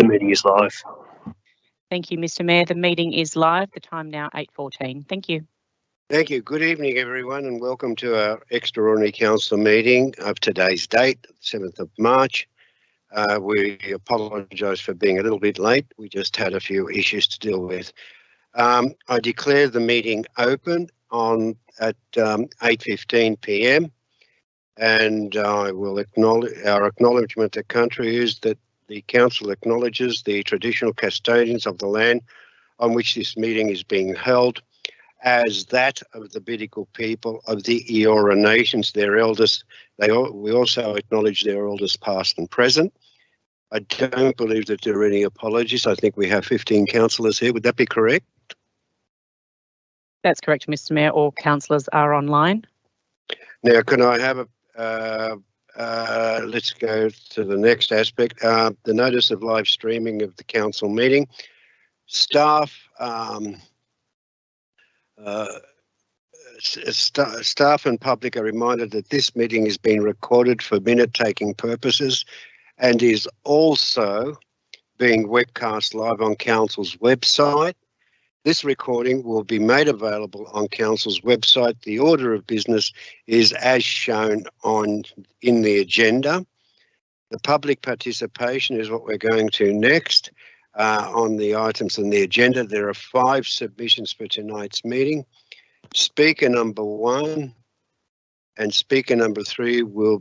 The meeting is live. Thank you, Mr. Mayor. The meeting is live. The time now 8:14. Thank you. Thank you. Good evening, everyone, and welcome to our extraordinary council meeting of today's date, 7th of March. We apologise for being a little bit late. We just had a few issues to deal with. I declare the meeting open at 8:15 p.m. and I will acknowledge our acknowledgement to country is that the council acknowledges the traditional custodians of the land on which this meeting is being held as that of the Bidjigal people of the Eora Nations, their elders. We also acknowledge their elders past and present. I don't believe that there are any apologies. I think we have 15 councillors here. Would that be correct? That's correct, Mr. Mayor. All councillors are online. Now, can I have let's go to the next aspect. The notice of live streaming of the council meeting. Staff and public are reminded that this meeting is being recorded for minute-taking purposes and is also being webcast live on Council's website. This recording will be made available on Council's website. The order of business is as shown in the agenda. The public participation is what we're going to next on the items on the agenda. There are 5 submissions for tonight's meeting. Speaker number 1 and speaker number 3 will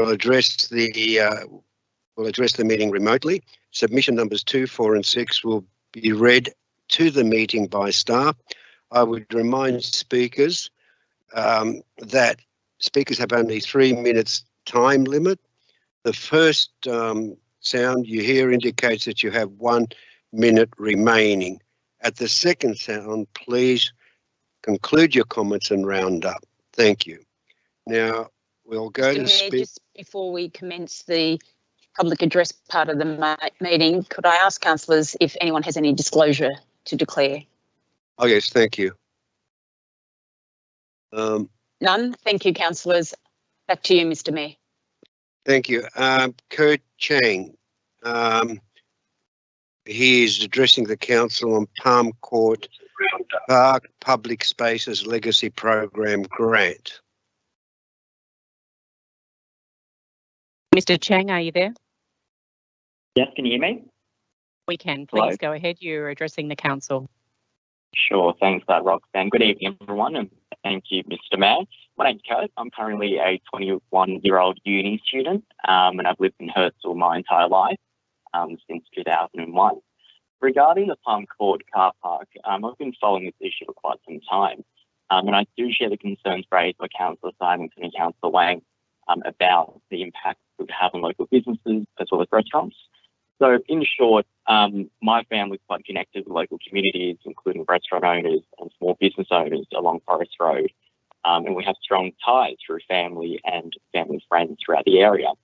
address the meeting remotely. Submission numbers 2, 4 and 6 will be read to the meeting by staff. I would remind speakers that speakers have only 3 minutes time limit. The first sound you hear indicates that you have 1 minute remaining. At the second sound, please conclude your comments and round up. Thank you. Now, we'll go to Mr. Mayor, just before we commence the public address part of the meeting, could I ask councillors if anyone has any disclosure to declare? Oh, yes, thank you. None? Thank you, councillors. Back to you, Mr. Mayor. Thank you. Kurt Chang, he is addressing the council on Palm Court Park Public Spaces Legacy Program grant. Mr. Chang, are you there? Yes, can you hear me? We can. Please go ahead. You're addressing the council. Sure, thanks for that, Roxanne. Good evening, everyone, and thank you, Mr. Mayor. My name's Kurt. I'm currently a 21-year-old uni student, and I've lived in Hurstville my entire life since 2001. Regarding the Palm Court car park, I've been following this issue for quite some time, and I do share the concerns raised by Councillor Simonson and Councillor Wang about the impact it would have on local businesses as well as restaurants. So in short, my family is quite connected with local communities, including restaurant owners and small business owners along Forest Road. And we have strong ties through family and family friends throughout the area.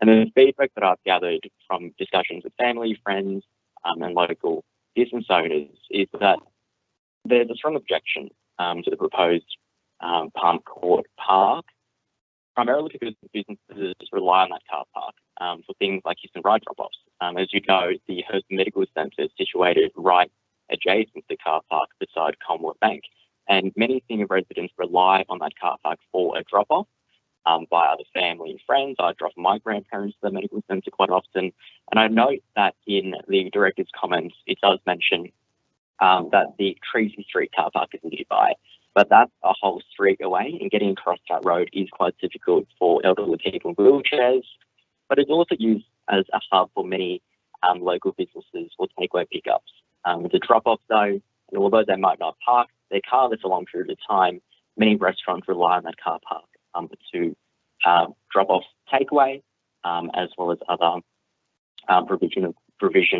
And the feedback that I've gathered from discussions with family, friends, and local business owners is that there's a strong objection to the proposed Palm Court Park, primarily because businesses rely on that car park for things like hit and ride drop-offs. As you know, the Hurstville Medical Centre is situated right adjacent to the car park beside Commonwealth Bank, and many senior residents rely on that car park for a drop-off by other family and friends. I drop my grandparents to the medical centre quite often, and I note that in the director's comments, it does mention that the Treacy Street car park is nearby. But that's a whole street away, and getting across that road is quite difficult for elderly people in wheelchairs. But it's also used as a hub for many local businesses for takeaway pickups. It's a drop-off zone, and although they might not park their car there for a long period of time, many restaurants rely on that car park to drop off takeaway as well as other provision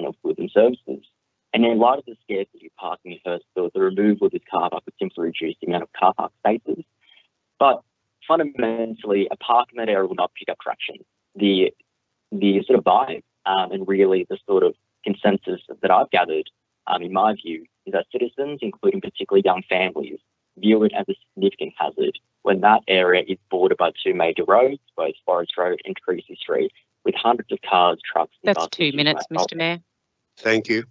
of goods and services. And in light of the scarcity of parking in Hurstville, the removal of this car park would simply reduce the amount of car park spaces. But fundamentally, a park in that area will not pick up traction. The sort of vibe and really the sort of consensus that I've gathered, in my view, is that citizens, including particularly young families, view it as a significant hazard when that area is bordered by two major roads, both Forest Road and Creasy Street, with hundreds of cars, trucks and That's buses 2 minutes, Mr Mayor. Thank you.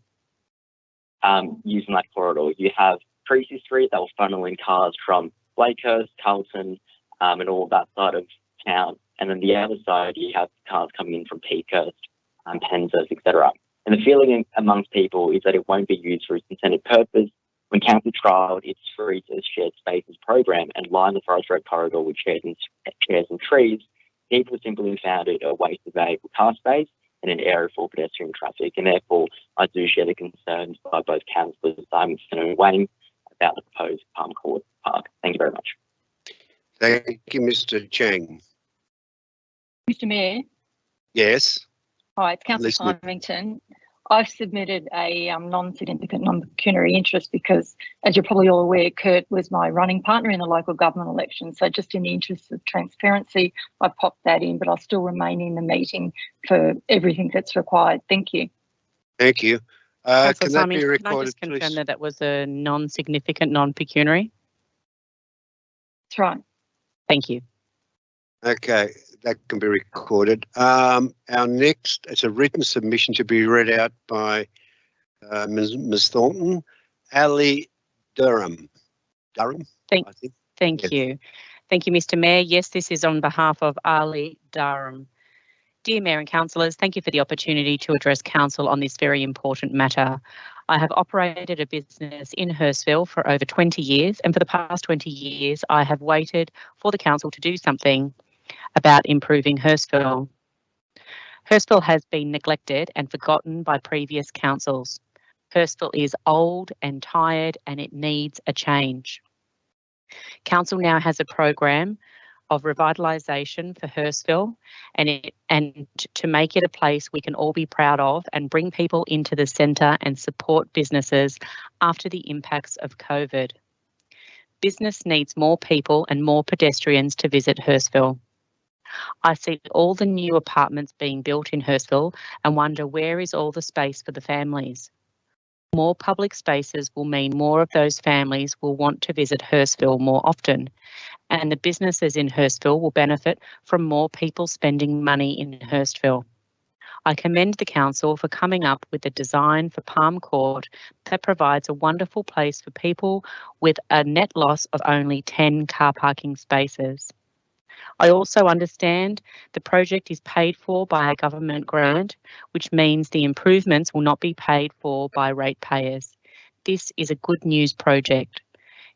using that corridor. You have Creasy Street that will funnel in cars from Blakehurst, Carlton, and all that side of town. And then the other side, you have cars coming in from Peakhurst, Penshurst, etc. And the feeling amongst people is that it won't be used for its intended purpose. When council trialled its free to shared spaces program and lined the Forest Road corridor with chairs and trees, people simply found it a waste of valuable car space and an area for pedestrian traffic. And therefore, I do share the concerns by both councillors Simonson and Wang about the proposed Palm Court Park. Thank you very much. Thank you, Mr. Chang. Mr Mayor. Yes. Hi, it's Councillor Listening. Symington. I've submitted a non-significant non-pecuniary interest because, as you're probably all aware, Kurt was my running partner in the local government election. So just in the interest of transparency, I popped that in, but I'll still remain in the meeting for everything that's required. Thank you. Thank you. Councillor Can that Simon, be can I recorded, just confirm please? that was a non-significant, non-pecuniary? That's right. Thank you. Okay, that can be recorded. Our next, it's a written submission to be read out by Ms. Thornton, Ali Durham. I think. Thank Yes. you. Thank you, Mr Mayor. Yes, this is on behalf of Ali Durham. Dear Mayor and Councillors, thank you for the opportunity to address Council on this very important matter. I have operated a business in Hurstville for over 20 years, and for the past 20 years, I have waited for the Council to do something about improving Hurstville. Hurstville has been neglected and forgotten by previous councils. Hurstville is old and tired and it needs a change. Council now has a program of revitalisation for Hurstville and to make it a place we can all be proud of and bring people into the centre and support businesses after the impacts of COVID. Business needs more people and more pedestrians to visit Hurstville. I see all the new apartments being built in Hurstville and wonder where is all the space for the families. More public spaces will mean more of those families will want to visit Hurstville more often, and the businesses in Hurstville will benefit from more people spending money in Hurstville. I commend the Council for coming up with a design for Palm Court that provides a wonderful place for people with a net loss of only 10 car parking spaces. I also understand the project is paid for by a government grant, which means the improvements will not be paid for by ratepayers. This is a good news project.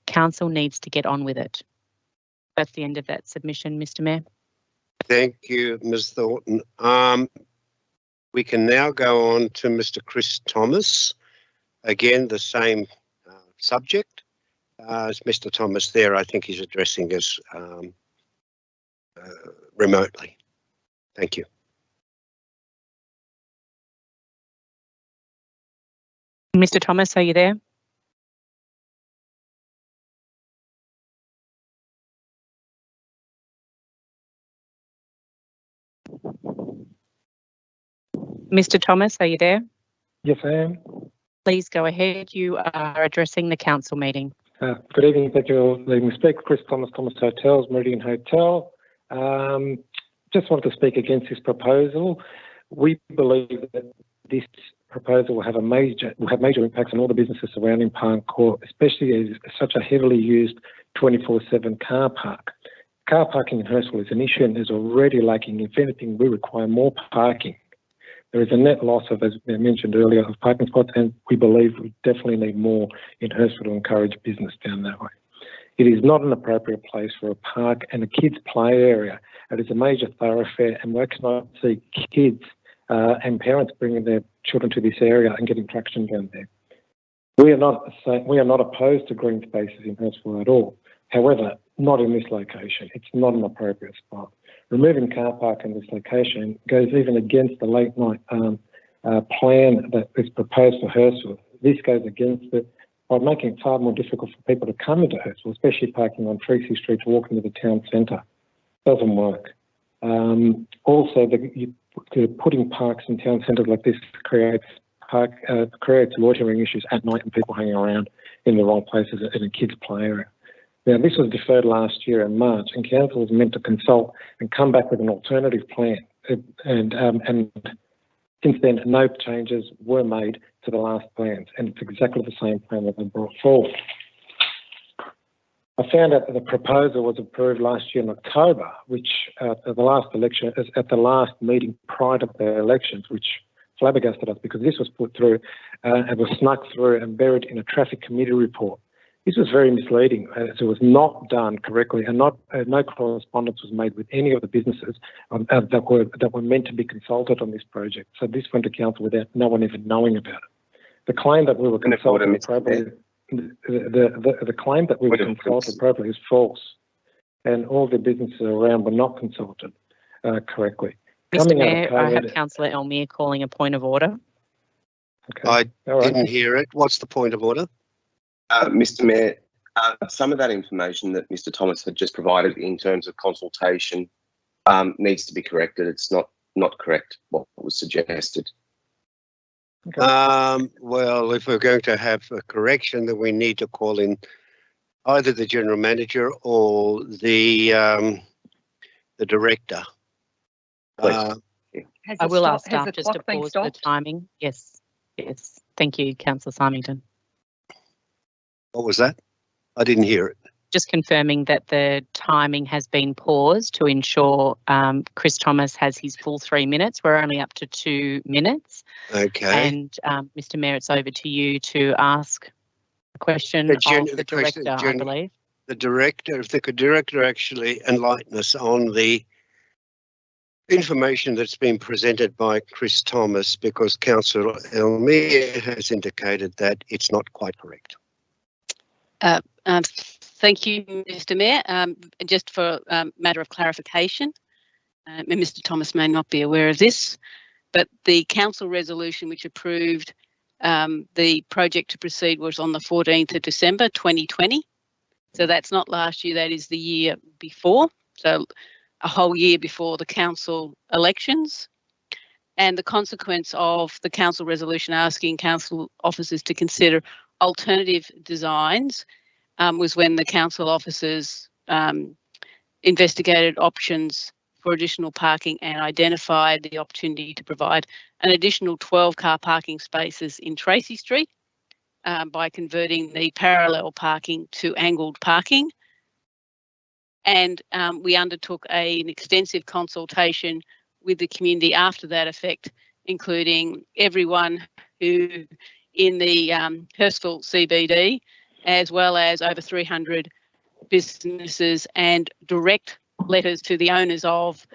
Council needs to get on with it. That's the end of that submission, Mr Mayor. Thank you, Ms. Thornton. We can now go on to Mr. Chris Thomas. Again, the same subject. As Mr. Thomas there, I think he's addressing us remotely. Thank you. Mr Thomas, are you there? Mr Thomas, are you there? Yes, I am. Please go ahead. You are addressing the council meeting. Good evening. Thank you for letting me speak. Chris Thomas, Thomas Hotels, Meridian Hotel. Just wanted to speak against this proposal. We believe that this proposal will have major impacts on all the businesses surrounding Palm Court, especially as such a heavily used 24/7 car park. Car parking in Hurstville is an issue and is already lacking. If anything, we require more parking. There is a net loss of, as I mentioned earlier, of parking spots, and we believe we definitely need more in Hurstville to encourage business down that way. It is not an appropriate place for a park and a kids' play area. It is a major thoroughfare, and we cannot see kids and parents bringing their children to this area and getting traction down there. We are not opposed to green spaces in Hurstville at all. However, not in this location. It's not an appropriate spot. Removing car park in this location goes even against the late night plan that is proposed for Hurstville. This goes against it by making it far more difficult for people to come into Hurstville, especially parking on Creasy Street to walk into the town centre. Doesn't work. Also, putting parks in town centres like this creates loitering issues at night and people hanging around in the wrong places in a kids' play area. Now, this was deferred last year in March, and council was meant to consult and come back with an alternative plan. And since then, no changes were made to the last plans, and it's exactly the same plan that they brought forward. I found out that the proposal was approved last year in October, which at the last meeting prior to the elections, which flabbergasted us because this was put through and was snuck through and buried in a traffic committee report. This was very misleading as it was not done correctly, and no correspondence was made with any of the businesses that were meant to be consulted on this project. So this went to council without no one even knowing about it. The claim that we were consulted appropriately, the claim that we were consulted appropriately is false, and all the businesses around were not consulted correctly. Mr. Mayor, I have Councillor Elmere calling a point of order. Okay. I didn't hear it. What's the point of order? Mr. Mayor, some of that information that Mr. Thomas had just provided in terms of consultation needs to be corrected. It's not correct what was suggested. Okay. Well, if we're going to have a correction, then we need to call in either the general manager or the director. Please. I will ask staff just to pause the timing. Yes. Thank you, Councillor Symington. What was that? I didn't hear it. Just confirming that the timing has been paused to ensure Chris Thomas has his full 3 minutes. We're only up to 2 minutes. Okay. And Mr. Mayor, it's over to you to ask a question of the director, I believe. The director, if the director actually enlighten us on the information that's been presented by Chris Thomas, because Councillor Elmere has indicated that it's not quite correct. Thank you, Mr. Mayor. Just for a matter of clarification, and Mr. Thomas may not be aware of this, but the council resolution which approved the project to proceed was on the 14th of December 2020. So that's not last year, that is the year before. So a whole year before the council elections. And the consequence of the council resolution asking council officers to consider alternative designs was when the council officers investigated options for additional parking and identified the opportunity to provide an additional 12 car parking spaces in Tracy Street by converting the parallel parking to angled parking. And we undertook an extensive consultation with the community after that effect, including everyone who in the Hurstville CBD, as well as over 300 businesses, and direct letters to the owners of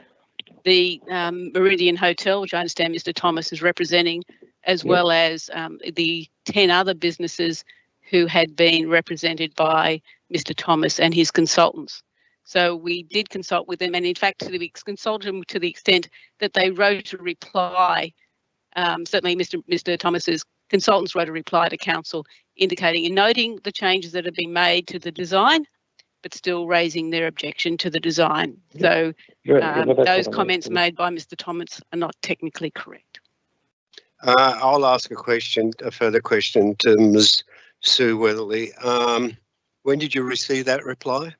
the Meridian Hotel, which I understand Mr. Thomas is representing, as well as the 10 other businesses who had been represented by Mr. Thomas and his consultants. So we did consult with them, and in fact, we consulted them to the extent that they wrote a reply. Certainly, Mr. Thomas's consultants wrote a reply to council indicating and noting the changes that have been made to the design, but still raising their objection to the design. So those comments made by Mr. Thomas are not technically correct. I'll ask a further question to Ms. Sue Weatherly. When did you receive that reply?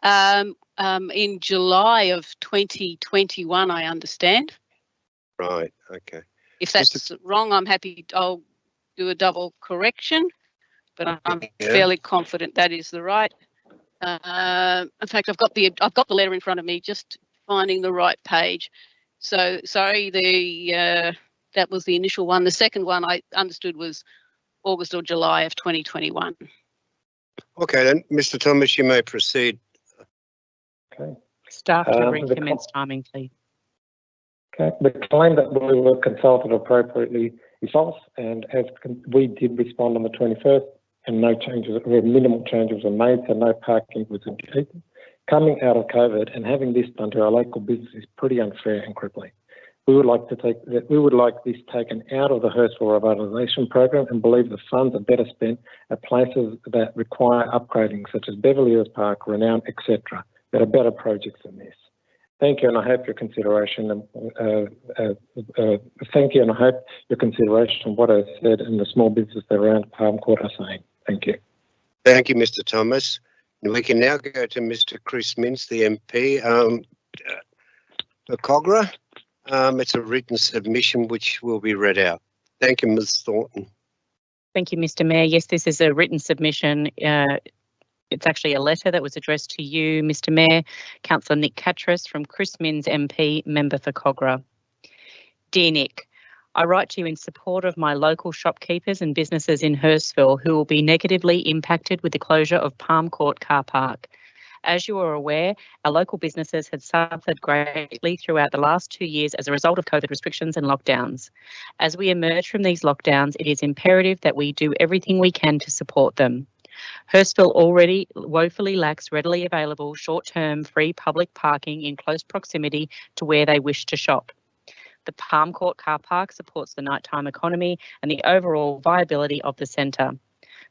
In July of 2021, I understand. Right, okay. If that's wrong, I'll do a double correction, but I'm fairly confident that is the right. In fact, I've got the letter in front of me, just finding the right page. So sorry, that was the initial one. The second one I understood was August or July of 2021. Okay, then, Mr. Thomas, you may proceed. Okay. Staff to recommence timing, please. Okay. The claim that we were consulted appropriately is false, and as we did respond on the 21st, and no changes or minimal changes were made, so no parking was indicated. Coming out of COVID and having this done to our local business is pretty unfair and crippling. We would like this taken out of the Hurstville Revitalisation Program and believe the funds are better spent at places that require upgrading, such as Beverly Hills Park, Renown, etc., that are better projects than this. Thank you, and I hope your consideration. Thank you, and I hope your consideration of what I said and the small businesses around Palm Court are saying. Thank you. Thank you, Mr. Thomas. We can now go to Mr. Chris Minns, the MP, for Cogra. It's a written submission which will be read out. Thank you, Ms. Thornton. Thank you, Mr. Mayor. Yes, this is a written submission. It's actually a letter that was addressed to you, Mr. Mayor, Councillor Nick Catras from Chris Minns MP, member for Cogra. Dear Nick, I write to you in support of my local shopkeepers and businesses in Hurstville who will be negatively impacted with the closure of Palm Court car park. As you are aware, our local businesses had suffered greatly throughout the last 2 years as a result of COVID restrictions and lockdowns. As we emerge from these lockdowns, it is imperative that we do everything we can to support them. Hurstville already woefully lacks readily available short-term free public parking in close proximity to where they wish to shop. The Palm Court car park supports the nighttime economy and the overall viability of the centre.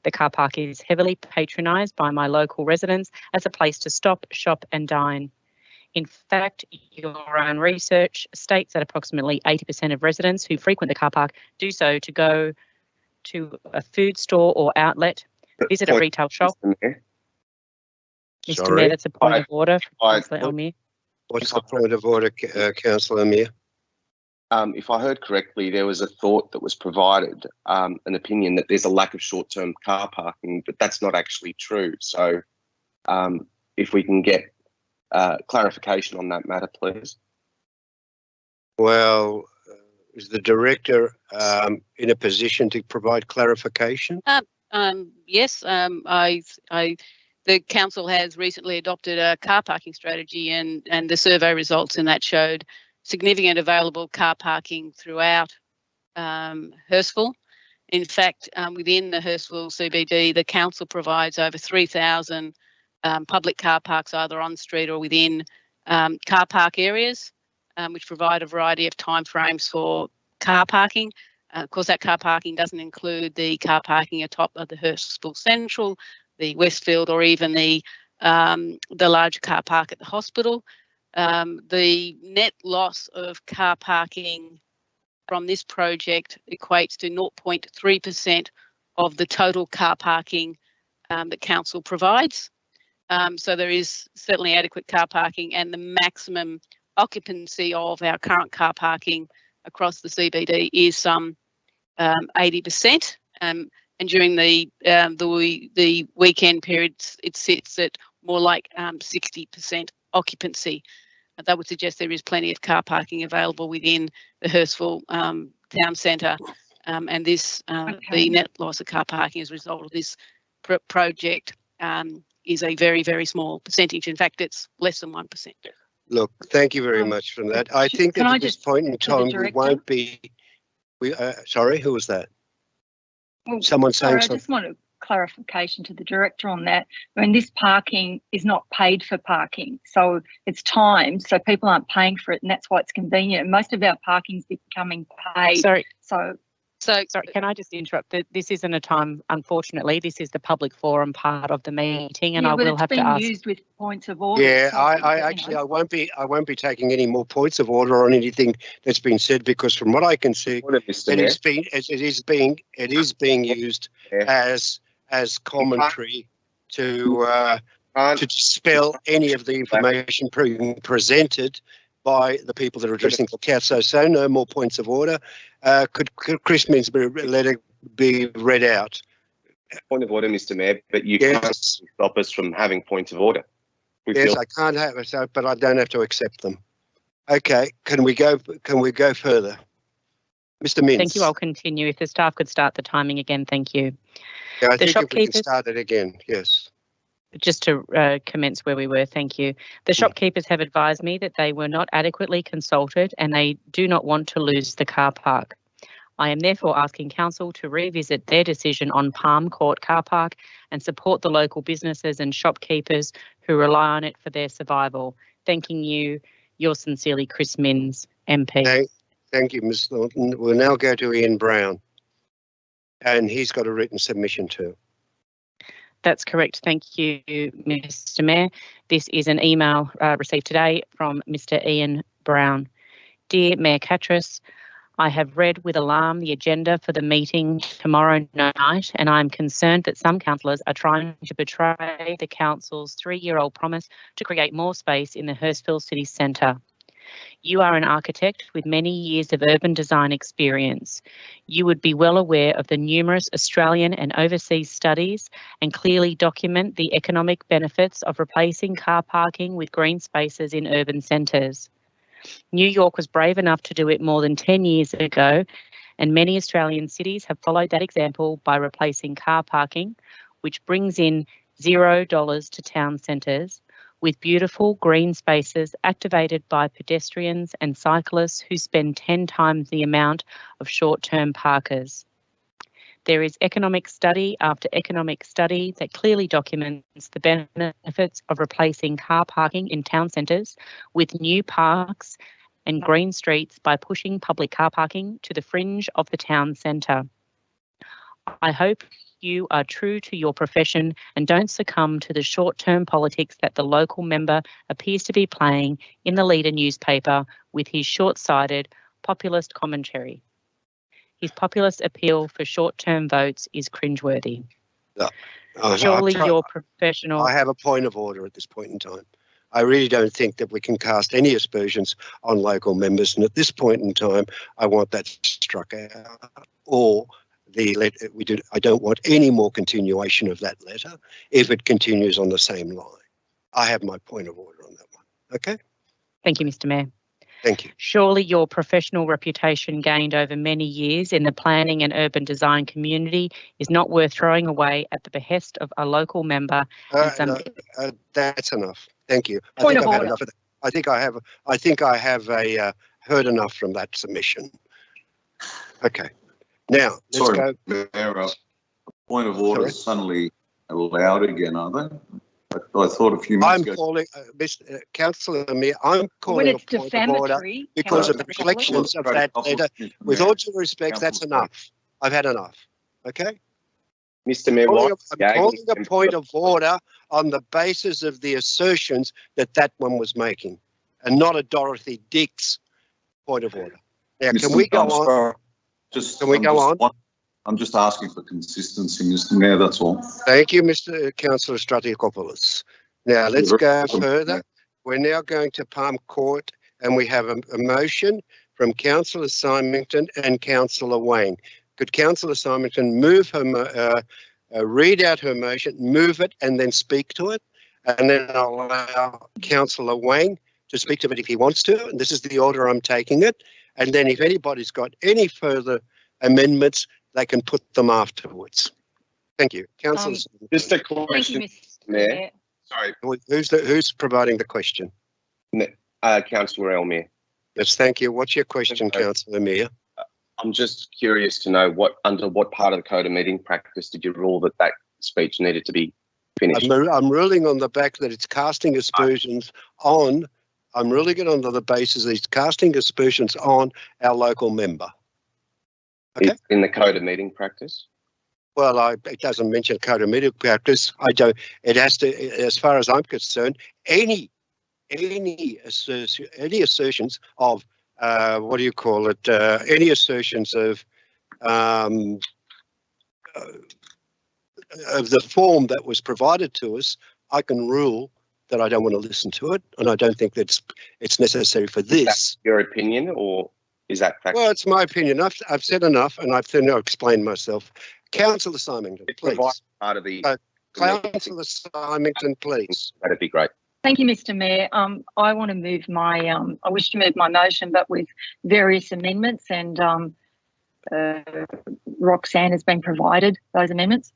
The car park is heavily patronised by my local residents as a place to stop, shop and dine. In fact, your own research states that approximately 80% of residents who frequent the car park do so to go to a food store or outlet, visit a retail shop. Mr. Mayor, that's a point of order for Councillor Elmere. What's the point of order, Councillor Elmere? If I heard correctly, there was a thought that was provided, an opinion that there's a lack of short-term car parking, but that's not actually true. So if we can get clarification on that matter, please. Well, is the director in a position to provide clarification? Yes, the council has recently adopted a car parking strategy, and the survey results in that showed significant available car parking throughout Hurstville. In fact, within the Hurstville CBD, the council provides over 3,000 public car parks either on street or within car park areas, which provide a variety of timeframes for car parking. Of course, that car parking doesn't include the car parking atop of the Hurstville Central, the Westfield, or even the large car park at the hospital. The net loss of car parking from this project equates to 0.3% of the total car parking that council provides. So there is certainly adequate car parking, and the maximum occupancy of our current car parking across the CBD is some 80%. And during the weekend periods, it sits at more like 60% occupancy. That would suggest there is plenty of car parking available within the Hurstville town centre, and this the net loss of car parking as a result of this project is a very, very small percentage. In fact, it's less than 1%. Look, thank you very much for that. I think that at this point in time we won't be. Sorry, who was that? Well, someone saying something? I just want a clarification to the director on that. I mean, this parking is not paid for parking, so it's timed, so people aren't paying for it, and that's why it's convenient. Most of our parking's becoming paid. Sorry. Sorry, can I just interrupt? This isn't a time, unfortunately, this is the public forum part of the meeting, and I will have to ask. It's being used with points of order. Yeah, I won't be taking any more points of order on anything that's been said, because from what I can see, it is being used as commentary to dispel any of the information being presented by the people that are addressing the council. So no more points of order. Could Chris Minns let it be read out? Point of order, Mr. Mayor, but you can't stop us from having points of order. Yes, I can't have it, but I don't have to accept them. Okay, can we go further? Mr. Minns. Thank you. I'll continue. If the staff could start the timing again, thank you. Yeah, I think if we can start it again, yes. Just to commence where we were, thank you. The shopkeepers have advised me that they were not adequately consulted and they do not want to lose the car park. I am therefore asking council to revisit their decision on Palm Court car park and support the local businesses and shopkeepers who rely on it for their survival. Thanking you, yours sincerely, Chris Minns, MP. Thank you, Ms. Thornton. We'll now go to Ian Brown, and he's got a written submission too. That's correct. Thank you, Mr. Mayor. This is an email received today from Mr. Ian Brown. Dear Mayor Catras, I have read with alarm the agenda for the meeting tomorrow night, and I am concerned that some councillors are trying to betray the council's 3-year-old promise to create more space in the Hurstville City Centre. You are an architect with many years of urban design experience. You would be well aware of the numerous Australian and overseas studies and clearly document the economic benefits of replacing car parking with green spaces in urban centres. New York was brave enough to do it more than 10 years ago, and many Australian cities have followed that example by replacing car parking, which brings in $0 to town centres, with beautiful green spaces activated by pedestrians and cyclists who spend 10 times the amount of short-term parkers. There is economic study after economic study that clearly documents the benefits of replacing car parking in town centres with new parks and green streets by pushing public car parking to the fringe of the town centre. I hope you are true to your profession and don't succumb to the short-term politics that the local member appears to be playing in the Leader newspaper with his short-sighted populist commentary. His populist appeal for short-term votes is cringeworthy. Surely your professional... I have a point of order at this point in time. I really don't think that we can cast any aspersions on local members, and at this point in time, I want that struck out. Or the letter, I don't want any more continuation of that letter if it continues on the same line. I have my point of order on that one. Okay? Thank you, Mr. Mayor. Thank you. Surely your professional reputation gained over many years in the planning and urban design community is not worth throwing away at the behest of a local member. That's enough. Thank you. Point of I've had order. enough of that. I think I have heard enough from that submission. Okay. Now let's go. Mayor, point of order is suddenly allowed again, are they? I thought a few minutes ago. I'm calling, Mr. Councillor Amir, I'm calling When it's a point of order because of the reflections of that letter. With all due respect, that's enough. I've had enough. Okay? Mr. Mayor, I'm calling a point of order on the basis of the assertions that one was making, and not a Dorothy Dix point of order. Now, can we go on? Can we go on? I'm just asking for consistency, Mr. Mayor, that's all. Thank you, Mr. Councillor Stratikopoulos. Now, let's go further. We're now going to Palm Court, and we have a motion from Councillor Symington and Councillor Wang. Could Councillor Symington move her, read out her motion, move it, and then speak to it? And then I'll allow Councillor Wang to speak to it if he wants to, and this is the order I'm taking it. And then if anybody's got any further amendments, they can put them afterwards. Thank you. Councillor. Just a question, Mayor. Sorry. Who's providing the question? Councillor Elmere. Yes, thank you. What's your question, Councillor Amir? I'm just curious to know under what part of the Code of Meeting Practice did you rule that speech needed to be finished? I'm ruling on the back that it's casting aspersions on. I'm ruling it on the basis that it's casting aspersions on our local member. Okay. In the Code of Meeting Practice? Well, it doesn't mention Code of Meeting Practice. I don't. It has to, as far as I'm concerned, any assertions of what do you call it? Any assertions of the form that was provided to us, I can rule that I don't want to listen to it, and I don't think that it's necessary for this. Is that your opinion, or is that factual? Well, it's my opinion. I've said enough, and I've explained myself. Councillor Symington, please. Part of the Councillor Symington, please. That'd be great. Thank you, Mr. Mayor. I want to move I wish to move my motion, but with various amendments, and Roxanne has been provided those amendments.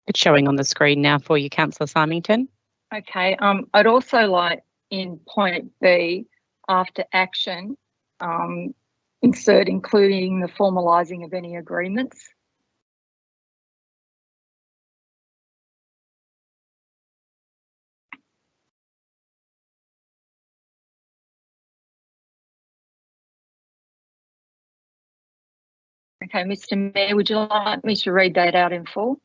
It's showing on the screen now for you, Councillor Symington. Okay. I'd also like in point B, after action, in insert including the formalising of any agreements. Okay, Mr. Mayor, would you like me to read that out in full?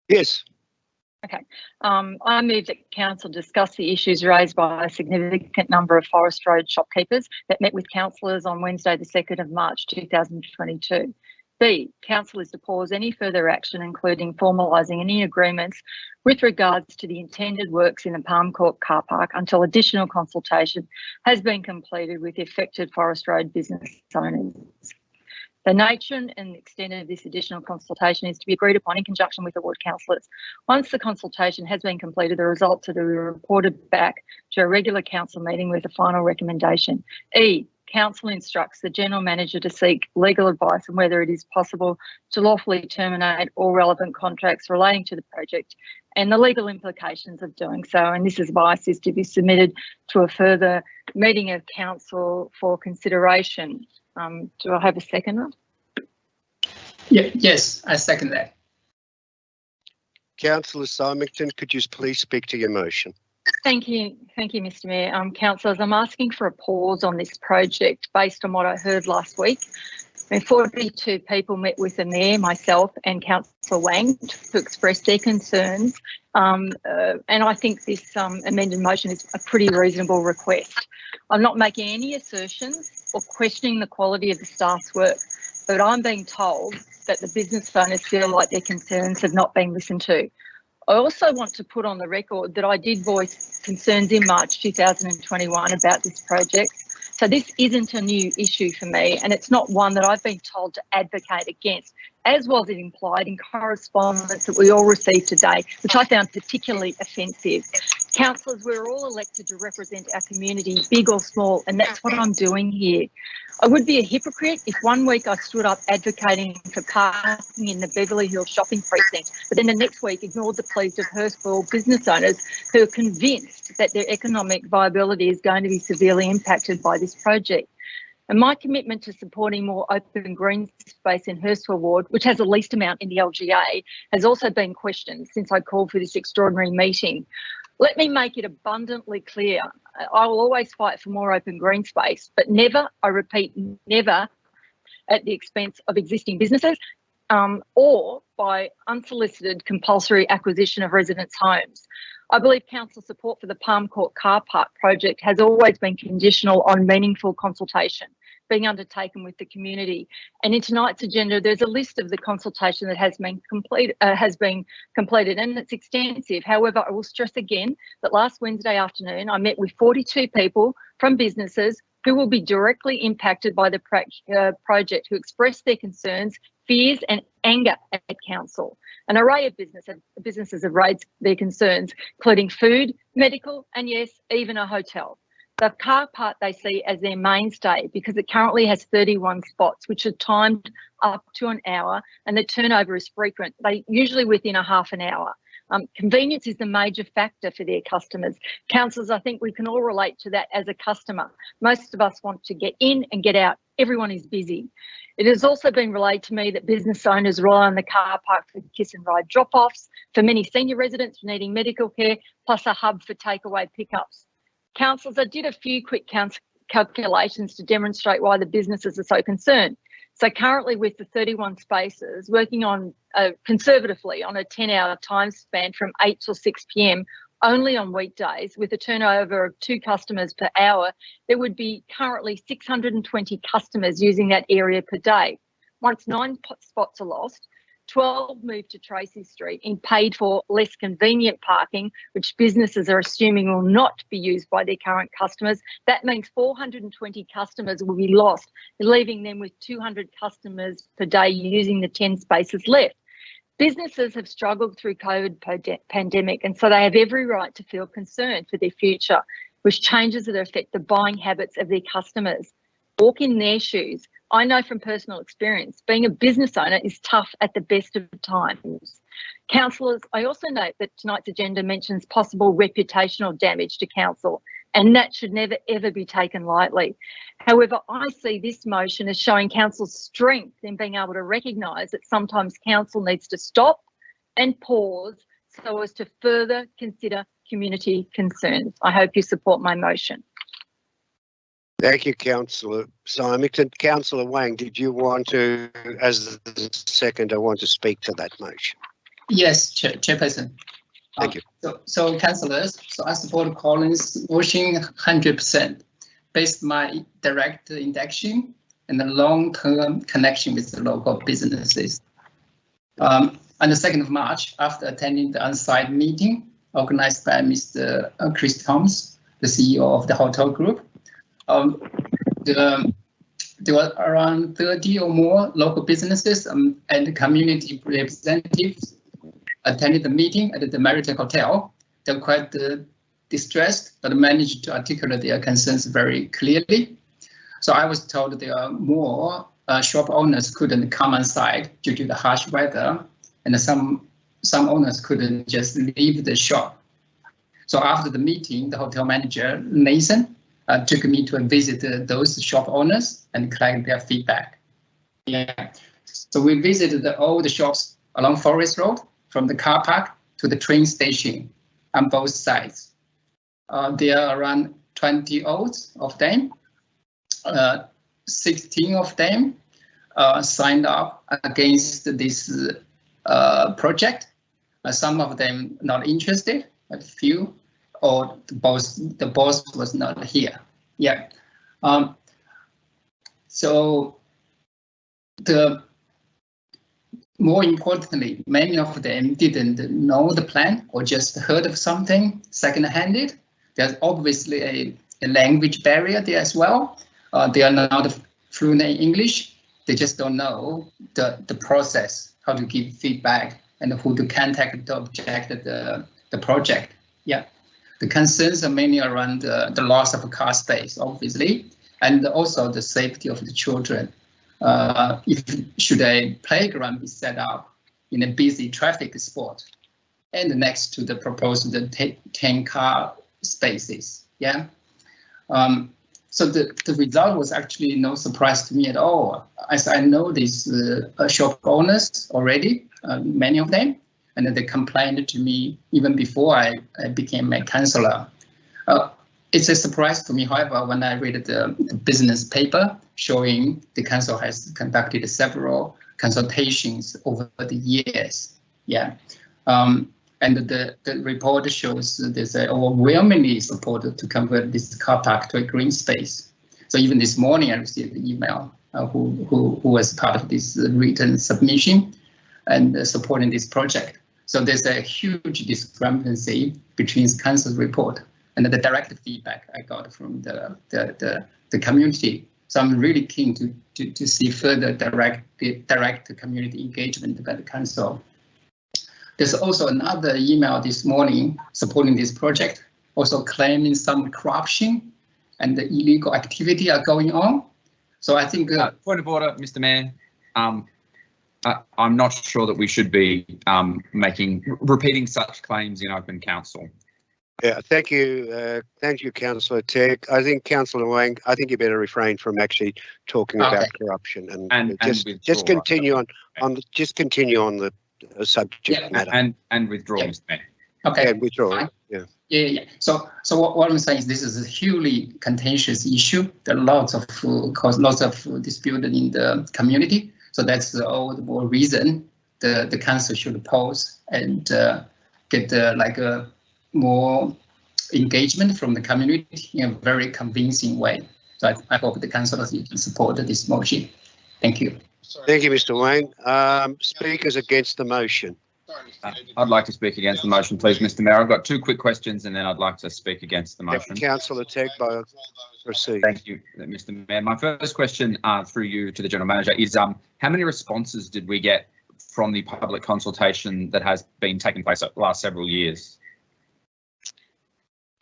Yes. Okay. I move that Council discuss the issues raised by a significant number of Forest Road shopkeepers that met with councillors on Wednesday the 2nd of March 2022. B, Council is to pause any further action, including formalising any agreements with regards to the intended works in the Palm Court car park until additional consultation has been completed with affected Forest Road business owners. The nature and extent of this additional consultation is to be agreed upon in conjunction with the ward councillors. Once the consultation has been completed, the results are to be reported back to a regular council meeting with a final recommendation. E, council instructs the general manager to seek legal advice on whether it is possible to lawfully terminate all relevant contracts relating to the project and the legal implications of doing so. And this advice is to be submitted to a further meeting of council for consideration. Do I have a seconder? Yeah, yes, I second that. Councillor Symington, could you please speak to your motion? Thank you, Mr. Mayor. Councillors, I'm asking for a pause on this project based on what I heard last week. 42 people met with the Mayor, myself and Councillor Wang to express their concerns, and I think this amended motion is a pretty reasonable request. I'm not making any assertions or questioning the quality of the staff's work, but I'm being told that the business owners feel like their concerns have not been listened to. I also want to put on the record that I did voice concerns in March 2021 about this project. So this isn't a new issue for me, and it's not one that I've been told to advocate against, as was it implied in correspondence that we all received today, which I found particularly offensive. Councillors, we're all elected to represent our community, big or small, and that's what I'm doing here. I would be a hypocrite if one week I stood up advocating for parking in the Beverly Hills shopping precinct, but then the next week ignored the pleas of Hurstville business owners who are convinced that their economic viability is going to be severely impacted by this project. And my commitment to supporting more open green space in Hurstville ward, which has the least amount in the LGA, has also been questioned since I called for this extraordinary meeting. Let me make it abundantly clear, I will always fight for more open green space, but never, I repeat, never at the expense of existing businesses or by unsolicited compulsory acquisition of residents' homes. I believe council support for the Palm Court car park project has always been conditional on meaningful consultation being undertaken with the community. And in tonight's agenda, there's a list of the consultation that has been completed, and it's extensive. However, I will stress again that last Wednesday afternoon, I met with 42 people from businesses who will be directly impacted by the project, who expressed their concerns, fears and anger at council. An array of businesses have raised their concerns, including food, medical, and yes, even a hotel. The car park they see as their mainstay because it currently has 31 spots, which are timed up to an hour, and the turnover is frequent. They usually within a half an hour. Convenience is the major factor for their customers. Councillors, I think we can all relate to that as a customer. Most of us want to get in and get out. Everyone is busy. It has also been relayed to me that business owners rely on the car park for kiss and ride drop-offs, for many senior residents needing medical care, plus a hub for takeaway pickups. Councillors, I did a few quick calculations to demonstrate why the businesses are so concerned. So currently with the 31 spaces, working on conservatively on a 10-hour time span from 8 till 6 p.m, only on weekdays, with a turnover of 2 customers per hour, there would be currently 620 customers using that area per day. Once 9 spots are lost, 12 moved to Tracy Street in paid for less convenient parking, which businesses are assuming will not be used by their current customers. That means 420 customers will be lost, leaving them with 200 customers per day using the 10 spaces left. Businesses have struggled through COVID pandemic, and so they have every right to feel concerned for their future, with changes that affect the buying habits of their customers. Walk in their shoes. I know from personal experience, being a business owner is tough at the best of times. Councillors, I also note that tonight's agenda mentions possible reputational damage to council and that should never ever be taken lightly. However, I see this motion as showing council's strength in being able to recognise that sometimes council needs to stop and pause so as to further consider community concerns. I hope you support my motion. Thank you, Councillor Symington. Councillor Wang, did you want to, as the seconder, want to speak to that motion? Yes, Chairperson. Thank you. So councillors, I support Colin's motion 100%, based on my direct induction and the long-term connection with the local businesses. On the 2nd of March, after attending the on-site meeting organized by Mr. Chris Thomas, the CEO of the hotel group, there were around 30 or more local businesses and community representatives attended the meeting at the Meriton Hotel. They were quite distressed, but managed to articulate their concerns very clearly. So I was told there are more shop owners couldn't come on site due to the harsh weather, and some owners couldn't just leave the shop. So after the meeting, the hotel manager, Nathan, took me to visit those shop owners and collect their feedback. Yeah. So we visited the old shops along Forest Road, from the car park to the train station on both sides. There are around 20 of them. 16 of them signed up against this project. Some of them not interested, a few, or the boss was not here. Yeah. So more importantly, many of them didn't know the plan or just heard of something second-handed. There's obviously a language barrier there as well. They are not fluent in English. They just don't know the process, how to give feedback and who to contact to object the project. Yeah, the concerns are mainly around the loss of car space, obviously, and also the safety of the children. Should a playground be set up in a busy traffic spot and next to the proposed 10 car spaces? Yeah. So the result was actually no surprise to me at all, as I know these shop owners already, many of them, and they complained to me even before I became a councillor. It's a surprise to me, however, when I read the business paper showing the council has conducted several consultations over the years. Yeah, and the report shows there's an overwhelmingly support to convert this car park to a green space. So even this morning, I received an email who was part of this written submission and supporting this project. So there's a huge discrepancy between council's report and the direct feedback I got from the community. So I'm really keen to see further direct community engagement by the council. There's also another email this morning supporting this project, also claiming some corruption and the illegal activity are going on. So I think point of order, Mr. Mayor. I'm not sure that we should be repeating such claims in open council. Yeah, thank you, Councillor Tegg. I think Councillor Wang, I think you better refrain from actually talking about corruption and just continue on the subject matter and withdraw, Mr. Mayor. Okay. And withdraw. Yeah. Yeah. So what I'm saying is this is a hugely contentious issue. There are lots of dispute in the community. So that's all the more reason the council should pause and get a more engagement from the community in a very convincing way. So I hope the councillors can support this motion. Thank you. Thank you, Mr. Wang. Speakers against the motion. I'd like to speak against the motion, please, Mr. Mayor. I've got two quick questions and then I'd like to speak against the motion. Councillor Tegg, proceed. Thank you, Mr. Mayor. My first question through you to the General Manager is how many responses did we get from the public consultation that has been taking place over the last several years?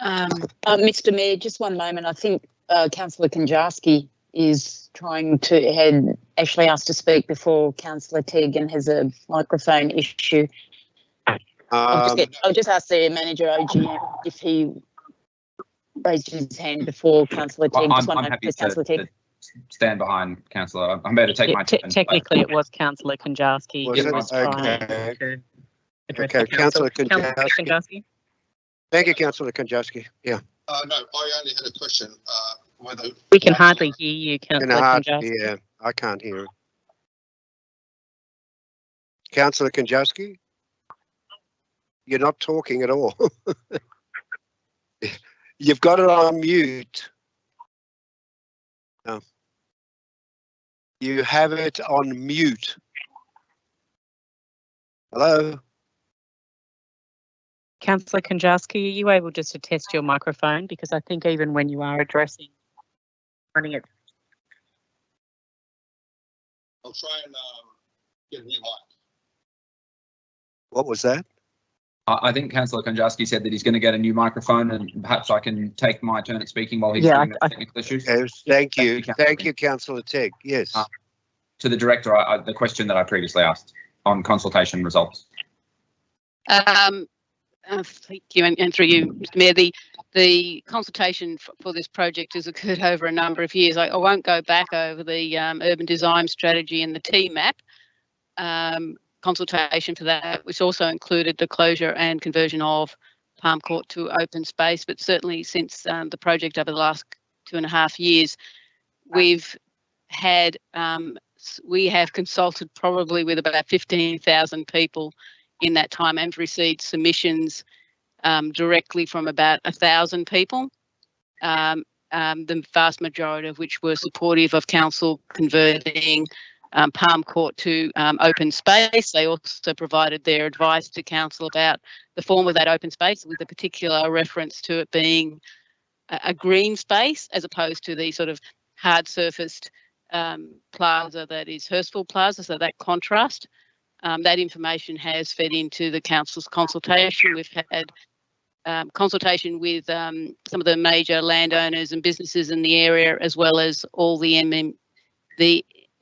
Mr. Mayor, just one moment. I think Councillor Kanjarski is trying to had actually asked to speak before Councillor Tegg and has a microphone issue. I'll just ask the manager OGM if he raised his hand before, Councillor Teague. Well, I'm happy to stand behind Councillor. I'm about to take my turn. Technically, it was Councillor Konjarski. Okay, Councillor Konjarski. Thank you, Councillor Konjarski. Yeah. No, I only had a question. Whether we can hardly hear you, Councillor Konjarski. Yeah, I can't hear him. Councillor Konjarski, you're not talking at all. You've got it on mute. No. You have it on mute. Hello? Councillor Konjarski, are you able just to test your microphone? Because I think even when you are addressing, running it. I'll try and get a new mic. What was that? I think Councillor Konjarski said that he's going to get a new microphone, and perhaps I can take my turn at speaking while he's doing the technical issues. Yes, thank you. Thank you, Councillor Teague. Yes. To the Director, the question that I previously asked on consultation results. Thank you, and through you, Mr Mayor, the consultation for this project has occurred over a number of years. I won't go back over the urban design strategy and the TMAP consultation for that, which also included the closure and conversion of Palm Court to open space. But certainly since the project over the last 2.5 years, we have consulted probably with about 15,000 people in that time and received submissions directly from about 1,000 people, the vast majority of which were supportive of council converting Palm Court to open space. They also provided their advice to council about the form of that open space, with a particular reference to it being a green space as opposed to the sort of hard surfaced plaza that is Hurstville Plaza, so that contrast. That information has fed into the council's consultation. We've had consultation with some of the major landowners and businesses in the area, as well as all the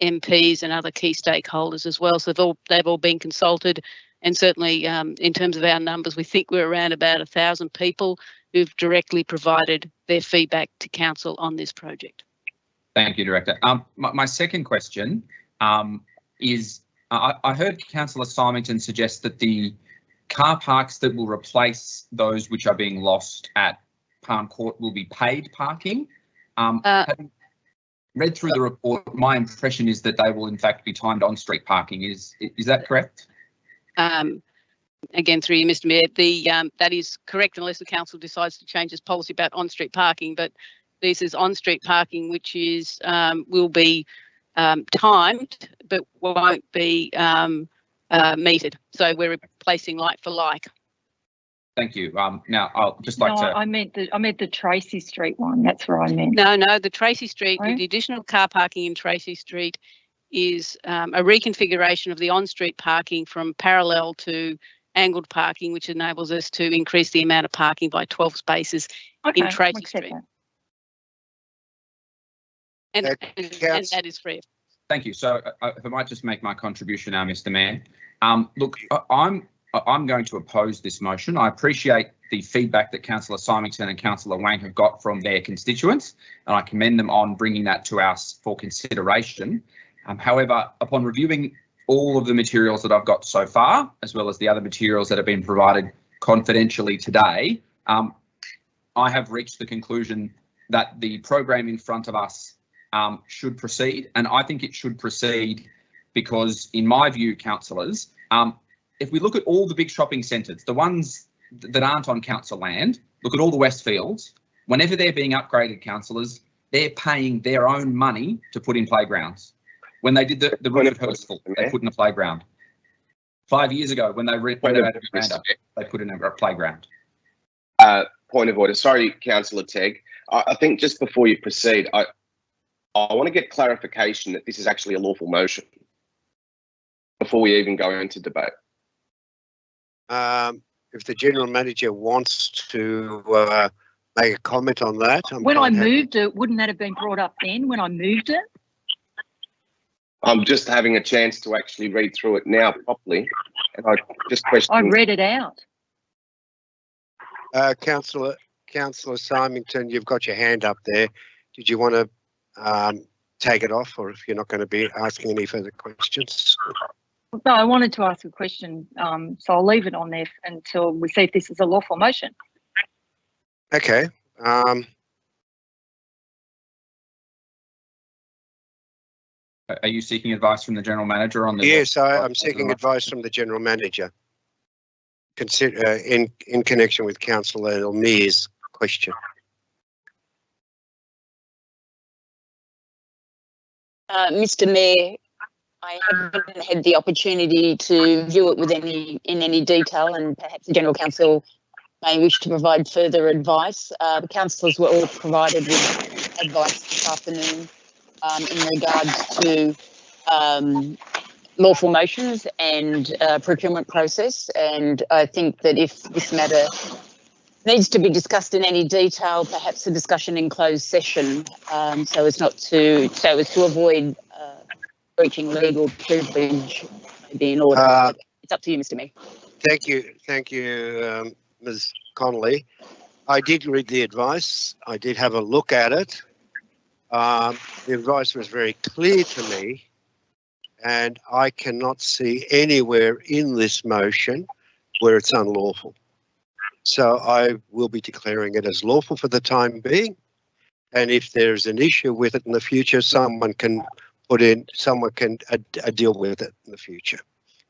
MPs and other key stakeholders as well. So they've all been consulted, and certainly in terms of our numbers, we think we're around about 1,000 people who've directly provided their feedback to council on this project. Thank you, Director. My second question is, I heard Councillor Symington suggest that the car parks that will replace those which are being lost at Palm Court will be paid parking. Having read through the report, my impression is that they will in fact be timed on-street parking. Is that correct? Again, through you, Mr Mayor, that is correct unless the council decides to change its policy about on-street parking. But this is on-street parking, which is will be timed, but won't be metered. So we're replacing like for like. Thank you. Now I'll just like to. I meant the Tracy Street one. That's where I meant. No, the Tracy Street, the additional car parking in Tracy Street is a reconfiguration of the on-street parking from parallel to angled parking, which enables us to increase the amount of parking by 12 spaces in Tracy Street. And that is free. Thank you. So if I might just make my contribution now, Mr Mayor. Look, I'm going to oppose this motion. I appreciate the feedback that Councillor Symington and Councillor Wang have got from their constituents, and I commend them on bringing that to us for consideration. However, upon reviewing all of the materials that I've got so far, as well as the other materials that have been provided confidentially today, I have reached the conclusion that the program in front of us should proceed, and I think it should proceed because, in my view, councillors, if we look at all the big shopping centres, the ones that aren't on council land, look at all the Westfields, whenever they're being upgraded, councillors, they're paying their own money to put in playgrounds. When they did the roof of Hurstville, they put in a playground. 5 years ago, when they renovated Miranda, they put in a playground. Point of order. Sorry, Councillor Tegg. I think just before you proceed, I want to get clarification that this is actually a lawful motion before we even go into debate. If the General Manager wants to make a comment on that. When I moved it, wouldn't that have been brought up then when I moved it? I'm just having a chance to actually read through it now properly, and I just question. I read it out. Councillor Councillor Symington, you've got your hand up there. Did you want to take it off, or if you're not going to be asking any further questions? No, I wanted to ask a question, so I'll leave it on there until we see if this is a lawful motion. Okay. Are you seeking advice from the General Manager on the? Yes, I'm seeking advice from the General Manager in connection with Councillor Elmir's question. Mr. Mayor, I haven't had the opportunity to view it in any detail, and perhaps the General Counsel may wish to provide further advice. The councillors were all provided with advice this afternoon in regards to lawful motions and procurement process, and I think that if this matter needs to be discussed in any detail, perhaps a discussion in closed session, so as to avoid breaching legal privilege may be in order. It's up to you, Mr. Mayor. Thank you, Ms. Connolly. I did read the advice. I did have a look at it. The advice was very clear to me, and I cannot see anywhere in this motion where it's unlawful. So I will be declaring it as lawful for the time being, and if there's an issue with it in the future, someone can deal with it in the future.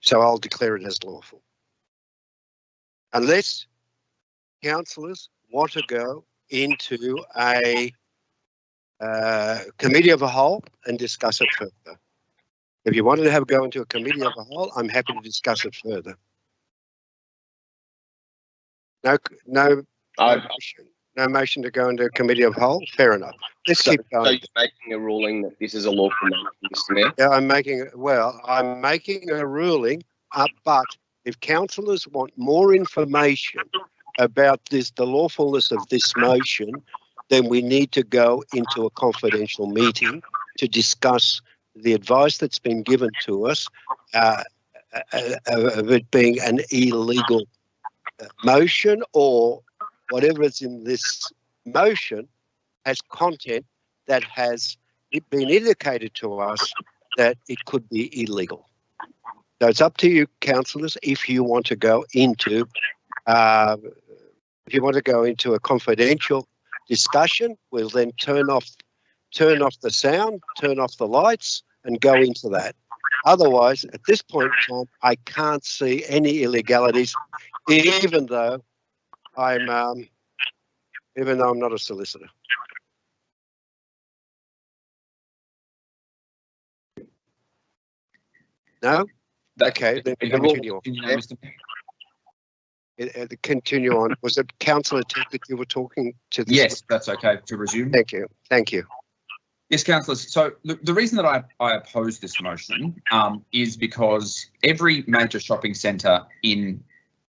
So I'll declare it as lawful. Unless councillors want to go into a committee of a whole and discuss it further. If you wanted to go into a committee of a whole, I'm happy to discuss it further. No motion to go into a committee of whole. Fair enough. Let's keep going. So you're making a ruling that this is a lawful motion, Mr. Mayor? Yeah, I'm making a ruling, but if councillors want more information about the lawfulness of this motion, then we need to go into a confidential meeting to discuss the advice that's been given to us of it being an illegal motion, or whatever is in this motion has content that has been indicated to us that it could be illegal. So it's up to you, councillors, if you want to go into a confidential discussion. We'll then turn off the sound, turn off the lights, and go into that. Otherwise, at this point in time, I can't see any illegalities, even though I'm not a solicitor. No? Okay, then continue on. Continue on. Was it Councillor Ted that you were talking to? Yes, that's okay to resume. Thank you. Thank you. Yes, councillors. So the reason that I oppose this motion is because every major shopping centre in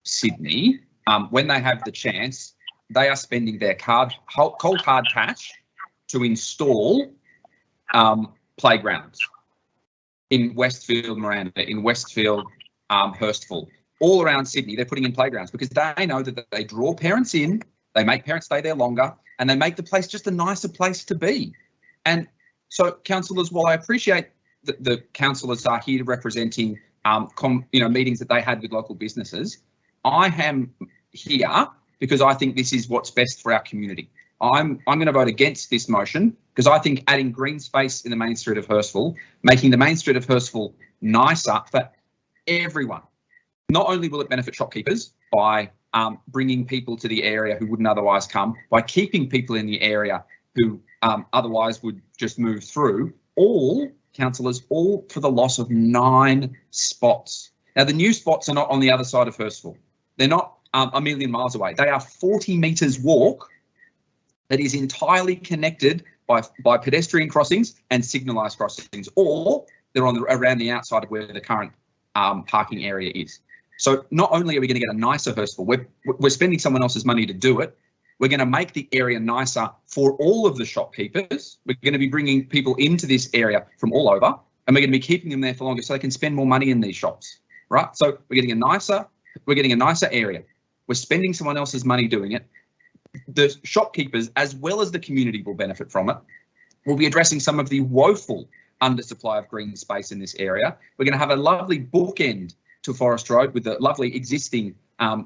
Sydney, when they have the chance, they are spending their cold hard cash to install playgrounds in Westfield, Miranda, in Westfield, Hurstville, all around Sydney. They're putting in playgrounds because they know that they draw parents in, they make parents stay there longer, and they make the place just a nicer place to be. And so, councillors, while I appreciate that the councillors are here representing meetings that they had with local businesses, I am here because I think this is what's best for our community. I'm going to vote against this motion because I think adding green space in the main street of Hurstville, making the main street of Hurstville nicer for everyone. Not only will it benefit shopkeepers by bringing people to the area who wouldn't otherwise come, by keeping people in the area who otherwise would just move through, all councillors, all for the loss of 9 spots. Now, the new spots are not on the other side of Hurstville. They're not a million miles away. They are 40 metres walk that is entirely connected by pedestrian crossings and signalised crossings, or they're around the outside of where the current parking area is. So not only are we going to get a nicer Hurstville, we're spending someone else's money to do it. We're going to make the area nicer for all of the shopkeepers. We're going to be bringing people into this area from all over, and we're going to be keeping them there for longer so they can spend more money in these shops, right? So we're getting a nicer area. We're spending someone else's money doing it. the shopkeepers, as well as the community, will benefit from it. We'll be addressing some of the woeful undersupply of green space in this area. We're going to have a lovely bookend to Forest Road with a lovely existing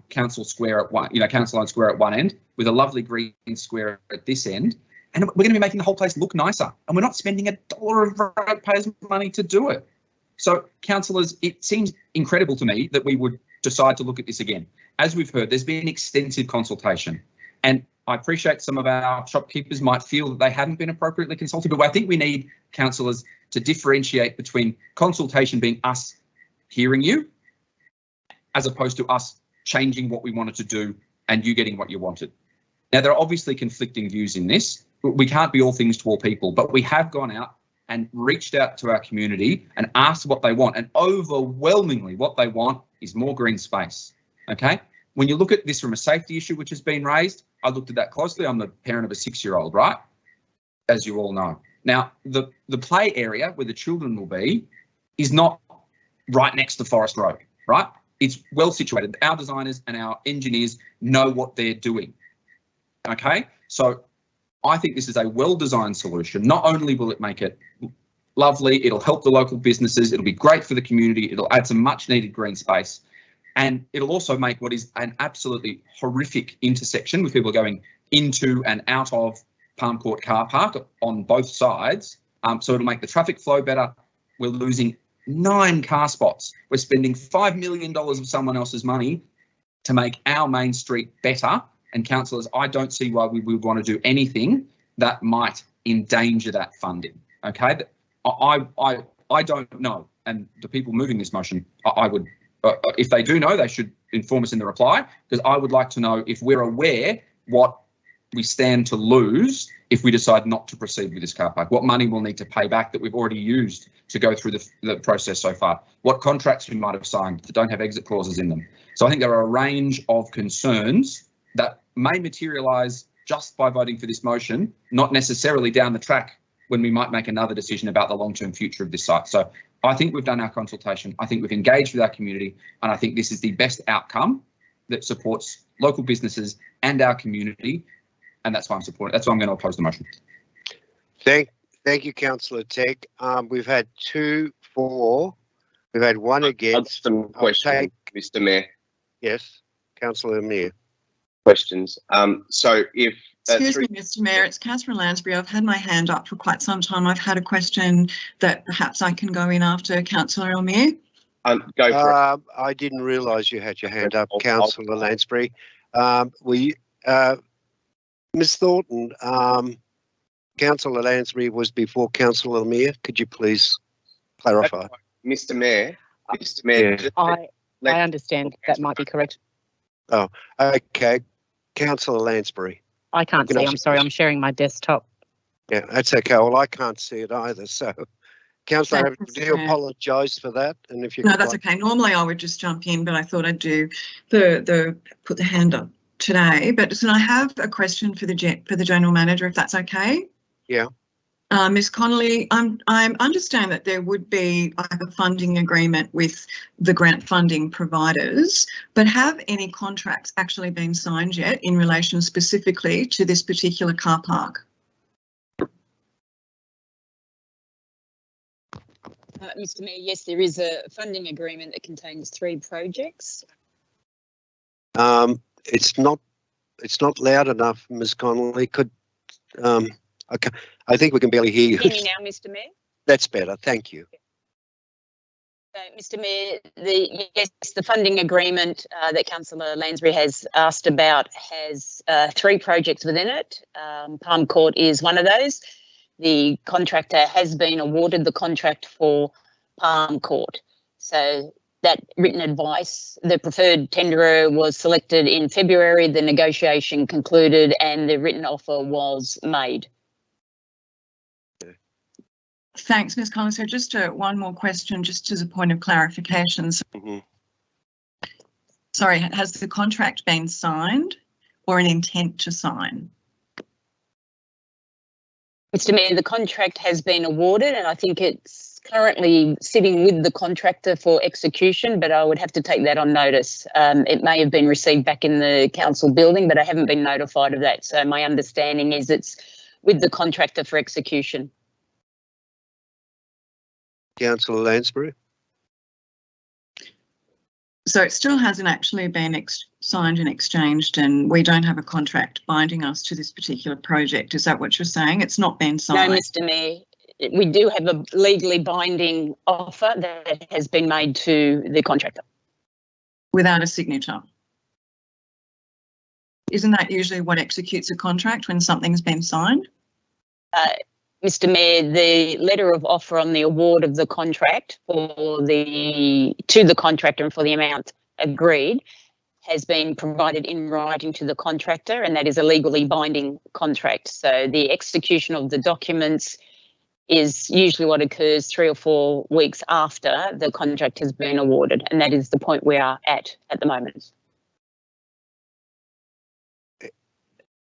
council square at one, council line square at one end, with a lovely green square at this end. And we're going to be making the whole place look nicer. And we're not spending $1 of ratepayers' money to do it. So, councillors, it seems incredible to me that we would decide to look at this again. As we've heard, there's been extensive consultation. And I appreciate some of our shopkeepers might feel that they haven't been appropriately consulted, but I think we need councillors to differentiate between consultation being us hearing you, as opposed to us changing what we wanted to do and you getting what you wanted. Now, there are obviously conflicting views in this. We can't be all things to all people, but we have gone out and reached out to our community and asked what they want. And overwhelmingly, what they want is more green space. OK, when you look at this from a safety issue, which has been raised, I looked at that closely. I'm the parent of a 6-year-old, right? As you all know. Now, the play area where the children will be is not right next to Forest Road, right? It's well situated. Our designers and our engineers know what they're doing. OK, so I think this is a well-designed solution. Not only will it make it lovely, it'll help the local businesses, it'll be great for the community, it'll add some much-needed green space, and it'll also make what is an absolutely horrific intersection with people going into and out of Palm Court car park on both sides. So it'll make the traffic flow better. We're losing 9 car spots. We're spending $5 million of someone else's money to make our main street better. And councillors, I don't see why we would want to do anything that might endanger that funding. OK, I don't know. And the people moving this motion, I would, if they do know, they should inform us in the reply, because I would like to know if we're aware what we stand to lose if we decide not to proceed with this car park, what money we'll need to pay back that we've already used to go through the process so far, what contracts we might have signed that don't have exit clauses in them. So I think there are a range of concerns that may materialise just by voting for this motion, not necessarily down the track when we might make another decision about the long-term future of this site. So I think we've done our consultation. I think we've engaged with our community, and I think this is the best outcome that supports local businesses and our community, and that's why I'm supporting. That's why I'm going to oppose the motion. Thank you, Councillor Teck. We've had 2 for. We've had 1 against. Some questions, Mr. Mayor. Yes, Councillor Mayor. Questions. So if excuse me, Mr. Mayor, it's Catherine Lansbury. I've had my hand up for quite some time. I've had a question that perhaps I can go in after Councillor Elmere. Go for it. I didn't realise you had your hand up, Councillor Lansbury. Ms. Thornton, Councillor Lansbury was before Councillor Elmere. Could you please clarify? Mr. Mayor. Mr. Mayor. Yeah. I understand that might be correct. Oh, okay. Councillor Lansbury. I can't see. I'm sorry. I'm sharing my desktop. Yeah, that's okay. Well, I can't see it either. So, Councillor, do you apologise for that? And if you no, that's okay. Normally, I would just jump in, but I thought I'd do put the hand up today. But so I have a question for the General Manager, if that's okay. Yeah. Ms. Connolly, I understand that there would be like a funding agreement with the grant funding providers, but have any contracts actually been signed yet in relation specifically to this particular car park? Mr. Mayor, yes, there is a funding agreement that contains 3 projects. It's not loud enough, Ms. Connolly. Could okay, I think we can barely hear you. Can you hear me now, Mr. Mayor? That's better. Thank you. So, Mr. Mayor, yes, the funding agreement that Councillor Lansbury has asked about has 3 projects within it. Palm Court is one of those. The contractor has been awarded the contract for Palm Court. So that written advice, the preferred tenderer was selected in February, the negotiation concluded and the written offer was made. Thanks, Ms. Collins. So just one more question, just as a point of clarification. Sorry, has the contract been signed or an intent to sign? Mr. Mayor, the contract has been awarded and I think it's currently sitting with the contractor for execution, but I would have to take that on notice. It may have been received back in the council building, but I haven't been notified of that. So my understanding is it's with the contractor for execution. Councillor Lansbury. So it still hasn't actually been signed and exchanged, and we don't have a contract binding us to this particular project. Is that what you're saying? It's not been signed? No, Mr. Mayor. We do have a legally binding offer that has been made to the contractor. Without a signature? Isn't that usually what executes a contract, when something's been signed? Mr. Mayor, the letter of offer on the award of the contract to the contractor and for the amount agreed has been provided in writing to the contractor, and that is a legally binding contract. So the execution of the documents is usually what occurs 3 or 4 weeks after the contract has been awarded, and that is the point we are at the moment.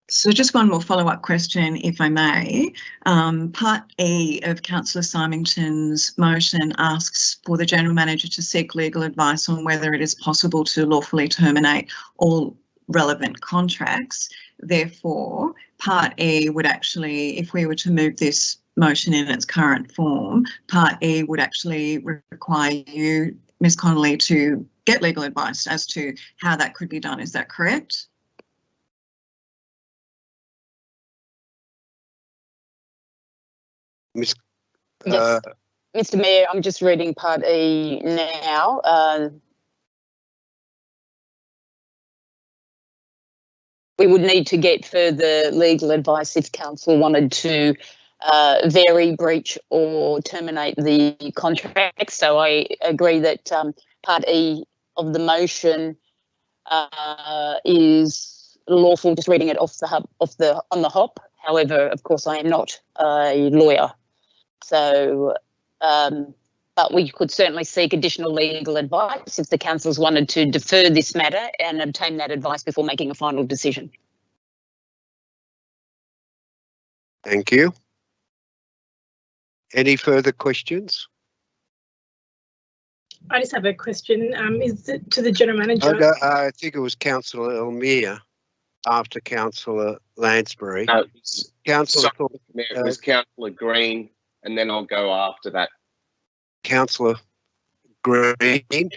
So just one more follow-up question, if I may. Part E of Councillor Symington's motion asks for the General Manager to seek legal advice on whether it is possible to lawfully terminate all relevant contracts. Therefore, Part E would actually, if we were to move this motion in its current form, Part E would actually require you, Ms Connolly, to get legal advice as to how that could be done. Is that correct? Yes, Mr. Mayor, I'm just reading Part E now. We would need to get further legal advice if council wanted to vary, breach or terminate the contract. So I agree that Part E of the motion is lawful, just reading it on the hop. However, of course, I am not a lawyer. So, but we could certainly seek additional legal advice if the councils wanted to defer this matter and obtain that advice before making a final decision. Thank you. Any further questions? I just have a question. Is it to the General Manager? I think it was Councillor Elmere after Councillor Lansbury. No, Councillor, it was Councillor Green, and then I'll go after that. Councillor Green,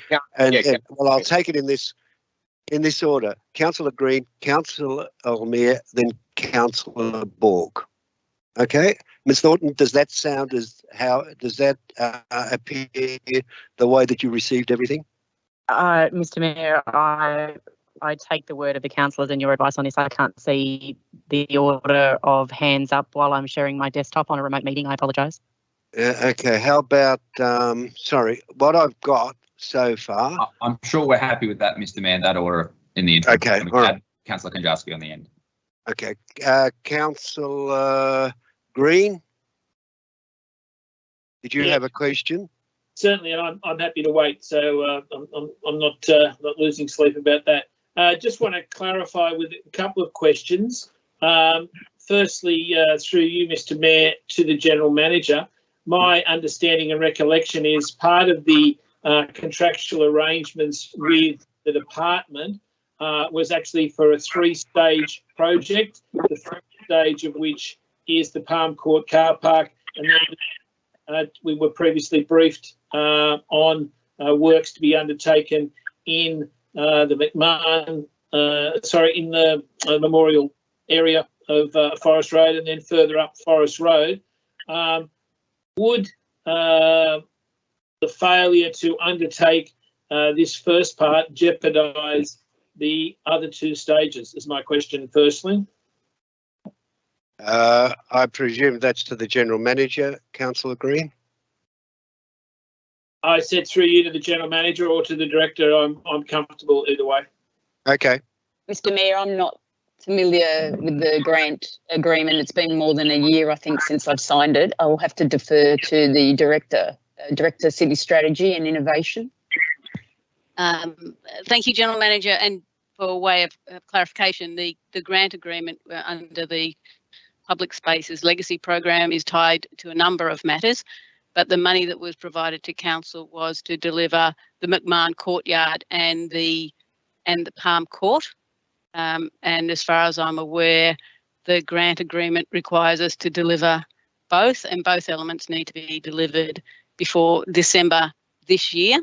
well, I'll take it in this order: Councillor Green, Councillor Elmere, then Councillor Borg. Okay, Ms. Thornton, does that sound does that appear the way that you received everything? Mr. Mayor, I take the word of the councillors and your advice on this. I can't see the order of hands up while I'm sharing my desktop on a remote meeting. I apologise. Okay, how about, sorry, what I've got so far. I'm sure we're happy with that, Mr. Mayor, that order in the interim. Okay, all right. Councillor Konjarski on the end. Okay, Councillor Green, did you have a question? Certainly, and I'm happy to wait, so I'm not losing sleep about that. Just want to clarify with a couple of questions. Firstly, through you, Mr. Mayor, to the General Manager, my understanding and recollection is part of the contractual arrangements with the department was actually for a 3-stage project, the first stage of which is the Palm Court car park, and then we were previously briefed on works to be undertaken in the McMahon, in the memorial area of Forest Road, and then further up Forest Road. Would the failure to undertake this first part jeopardise the other 2 stages, is my question firstly. I presume that's to the General Manager, Councillor Green. I said through you to the General Manager or to the Director. I'm comfortable either way. Okay. Mr. Mayor, I'm not familiar with the grant agreement. It's been more than a year, I think, since I've signed it. I will have to defer to the Director, City Strategy and Innovation. Thank you, General Manager. And for way of clarification, the grant agreement under the public spaces legacy program is tied to a number of matters, but the money that was provided to council was to deliver the McMahon Courtyard and the Palm Court. And as far as I'm aware, the grant agreement requires us to deliver both, and both elements need to be delivered before December this year,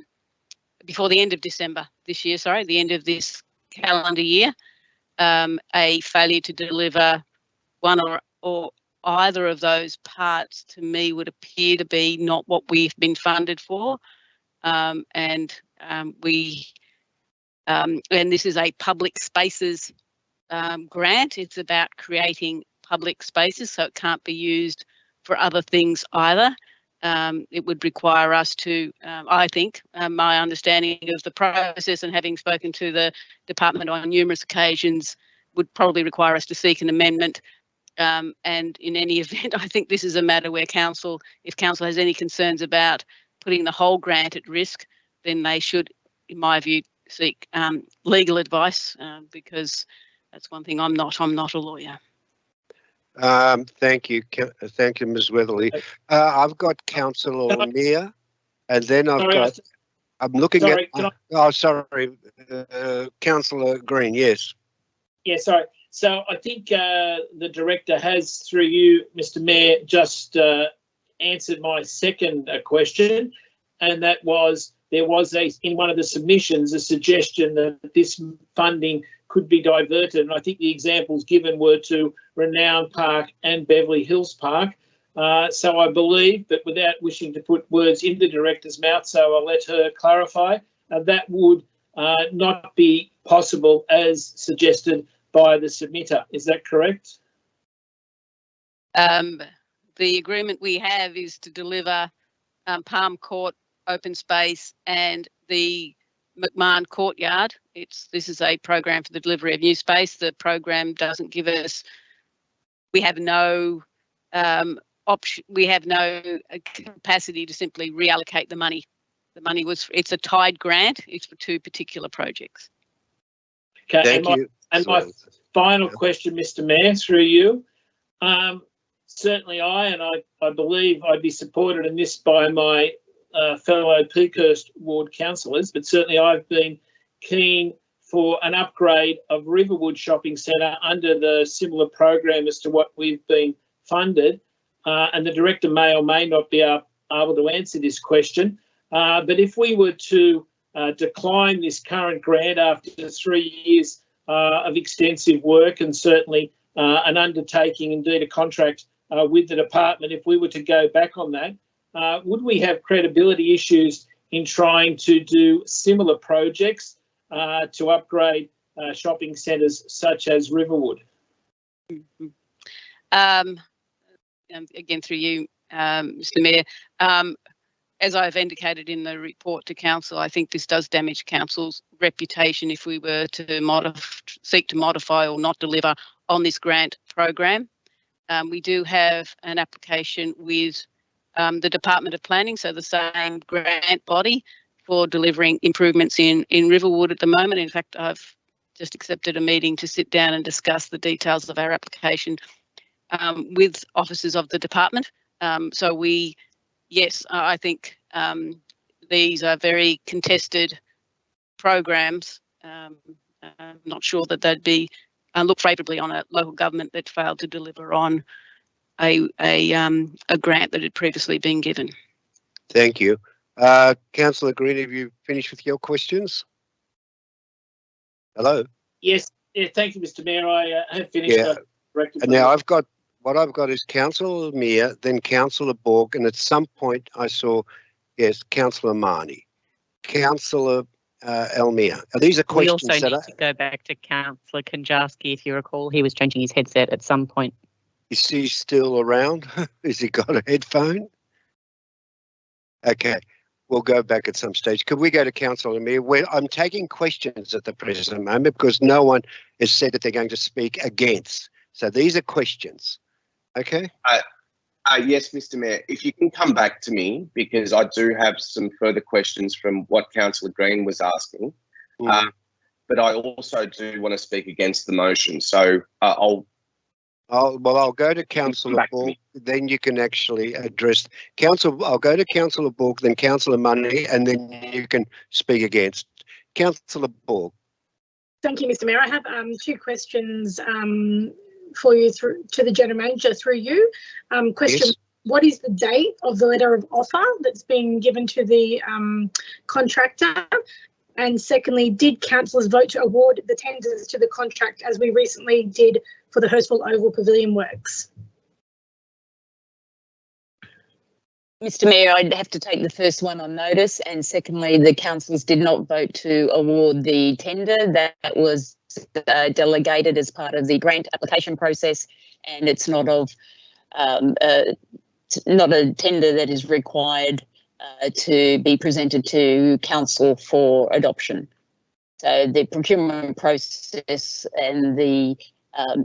before the end of December this year, sorry, the end of this calendar year. A failure to deliver one or either of those parts to me would appear to be not what we've been funded for. And this is a public spaces grant. It's about creating public spaces, so it can't be used for other things either. It would require us to, I think, my understanding of the process and having spoken to the department on numerous occasions, would probably require us to seek an amendment. And in any event, I think this is a matter where council, if council has any concerns about putting the whole grant at risk, then they should, in my view, seek legal advice, because that's one thing I'm not a lawyer. Thank you, Ms. Weatherly. I've got Councillor Meir, and then I'm looking at. Sorry, Councillor Green. Yes. Yeah, sorry. So I think the director has, through you, Mr. Mayor, just answered my second question, and that was there was in one of the submissions a suggestion that this funding could be diverted, and I think the examples given were to Renown Park and Beverly Hills Park. So I believe, but without wishing to put words in the director's mouth, so I'll let her clarify, that would not be possible as suggested by the submitter. Is that correct? The agreement we have is to deliver Palm Court open space and the McMahon Courtyard. This is a program for the delivery of new space. The program doesn't give us, we have no option, we have no capacity to simply reallocate the money. The money it's a tied grant. It's for two particular projects. Okay. Thank you. And my final question, Mr. Mayor, through you. Certainly I believe I'd be supported in this by my fellow Peakhurst ward councillors, but certainly I've been keen for an upgrade of Riverwood Shopping Centre under the similar program as to what we've been funded. And the director may or may not be able to answer this question. But if we were to decline this current grant after 3 years of extensive work and certainly an undertaking, indeed a contract with the department, if we were to go back on that, would we have credibility issues in trying to do similar projects to upgrade shopping centres such as Riverwood? Again, through you, Mr. Mayor, as I've indicated in the report to council, I think this does damage council's reputation if we were to seek to modify or not deliver on this grant program. We do have an application with the Department of Planning, so the same grant body, for delivering improvements in Riverwood at the moment. In fact, I've just accepted a meeting to sit down and discuss the details of our application with officers of the department. Yes, I think these are very contested programs. I'm not sure that they'd be look favourably on a local government that failed to deliver on a grant that had previously been given. Thank you. Councillor Green, have you finished with your questions? Hello? Yes. Yeah, thank you, Mr. Mayor. I have finished. Yeah. And now what I've got is Councillor Meir, then Councillor Borg, and at some point I saw, yes, Councillor Marnie. Councillor Elmire. These are questions we also need to go back to Councillor Konjarski, if you recall. He was changing his headset at some point. Is he still around? Has he got a headphone? Okay, we'll go back at some stage. Could we go to Councillor Meir? I'm taking questions at the present moment because no one has said that they're going to speak against. So these are questions. Okay. Yes, Mr. Mayor, if you can come back to me, because I do have some further questions from what Councillor Green was asking. But I also do want to speak against the motion. So I'll I'll go to Councillor Bork, then you can actually address I'll go to Councillor Bork, then Councillor Money, and then you can speak against. Councillor Bork. Thank you, Mr. Mayor. I have two questions for you to the General Manager through you. Question: yes. What is the date of the letter of offer that's been given to the contractor? And secondly, did councillors vote to award the tenders to the contract as we recently did for the Hurstville Oval Pavilion works? Mr. Mayor, I'd have to take the first one on notice, and secondly, the councillors did not vote to award the tender. That was delegated as part of the grant application process, and it's not not a tender that is required to be presented to council for adoption. So the procurement process and the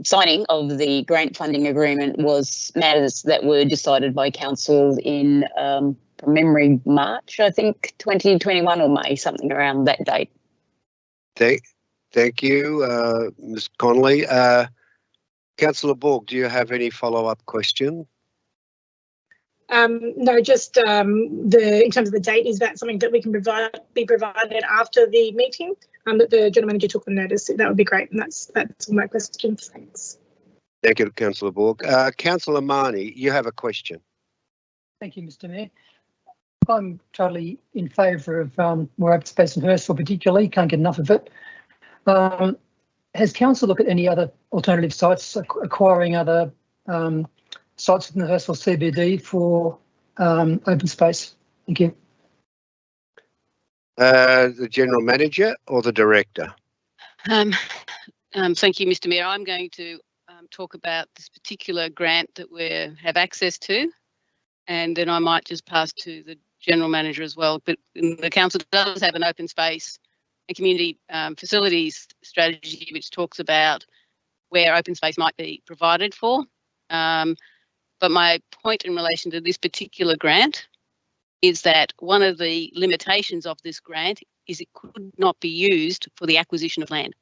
signing of the grant funding agreement was matters that were decided by council in, from memory, March, I think, 2021 or May, something around that date. Thank you, Ms. Connolly. Councillor Bork, do you have any follow-up question? No, just in terms of the date, is that something that we can be provided after the meeting? That the General Manager took on notice. That would be great, and that's all my questions. Thanks. Thank you, Councillor Bork. Councillor Marnie, you have a question. Thank you, Mr. Mayor. I'm totally in favour of more open space in Hurstville, particularly. Can't get enough of it. Has council looked at any other alternative sites, acquiring other sites within the Hurstville CBD for open space? Thank you. The General Manager or the Director? Thank you, Mr. Mayor. I'm going to talk about this particular grant that we have access to, and then I might just pass to the General Manager as well. But the council does have an open space and community facilities strategy, which talks about where open space might be provided for. But my point in relation to this particular grant is that one of the limitations of this grant is it could not be used for the acquisition of land.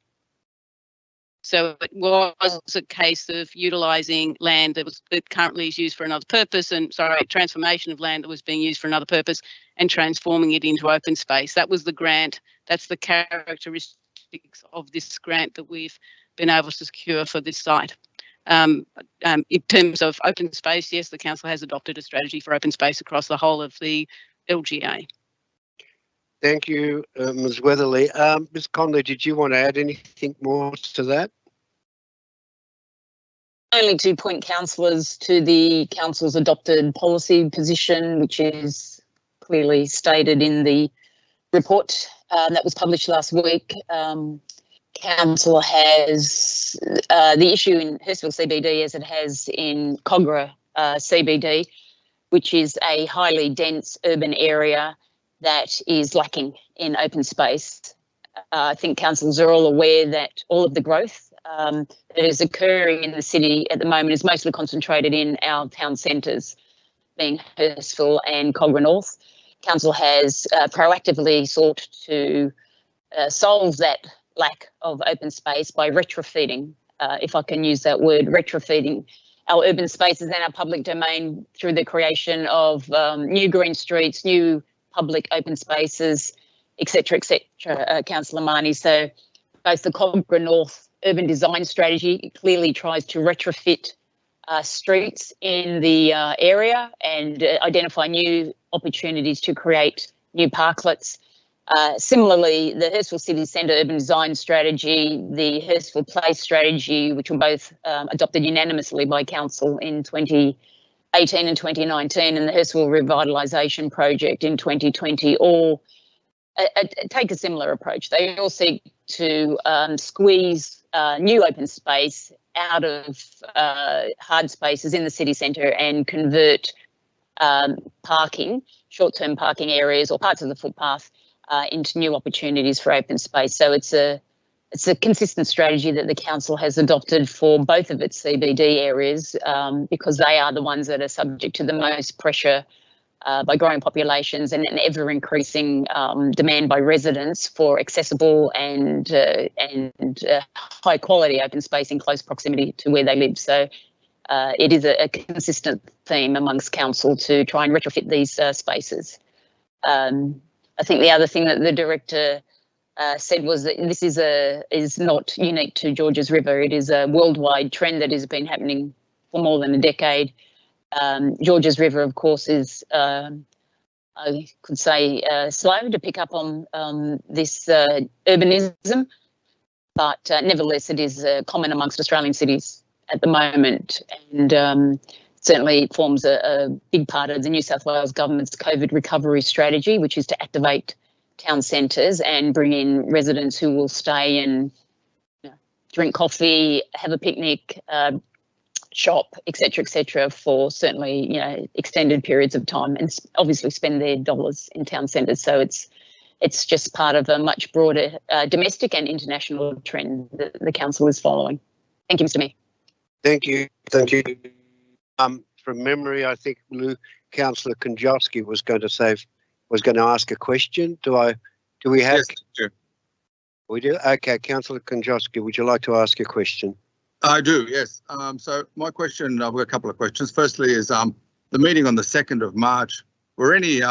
So it was a case of utilising land that currently is used for another purpose, and transformation of land that was being used for another purpose and transforming it into open space. That was the grant. That's the characteristics of this grant that we've been able to secure for this site. In terms of open space, yes, the council has adopted a strategy for open space across the whole of the LGA. Thank you, Ms. Weatherly. Ms. Conley, did you want to add anything more to that? Only to point councillors to the council's adopted policy position, which is clearly stated in the report that was published last week. Council has the issue in Hurstville CBD as it has in Cogra CBD, which is a highly dense urban area that is lacking in open space. I think councils are all aware that all of the growth that is occurring in the city at the moment is mostly concentrated in our town centres, being Hurstville and Cogra North. Council has proactively sought to solve that lack of open space by retrofitting, if I can use that word, retrofitting our urban spaces and our public domain through the creation of new green streets, new public open spaces, etc., Councillor Marnie. So both the Cogra North urban design strategy clearly tries to retrofit streets in the area and identify new opportunities to create new parklets. Similarly, the Hurstville City Centre Urban Design Strategy, the Hurstville Place Strategy, which were both adopted unanimously by Council in 2018 and 2019, and the Hurstville Revitalisation Project in 2020, all take a similar approach. They all seek to squeeze new open space out of hard spaces in the city centre and convert parking, short-term parking areas or parts of the footpath into new opportunities for open space. So it's a consistent strategy that the council has adopted for both of its CBD areas because they are the ones that are subject to the most pressure by growing populations and an ever-increasing demand by residents for accessible and high-quality open space in close proximity to where they live. So it is a consistent theme amongst council to try and retrofit these spaces. I think the other thing that the director said was that this is not unique to Georges River. It is a worldwide trend that has been happening for more than a decade. Georges River, of course, is I could say slow to pick up on this urbanism, but nevertheless it is common amongst Australian cities at the moment, and certainly it forms a big part of the New South Wales government's COVID recovery strategy, which is to activate town centres and bring in residents who will stay and drink coffee, have a picnic, shop, etc., for certainly extended periods of time, and obviously spend their dollars in town centres. So it's just part of a much broader domestic and international trend that the council is following. Thank you, Mr. Mayor. Thank you. Thank you. From memory, I think Councillor Konjowski was going to ask a question. Do we have? Yes, sure. We do. Okay, Councillor Konjowski, would you like to ask a question? I do, yes. So my question, I've got a couple of questions. Firstly is the meeting on the 2nd of March, were any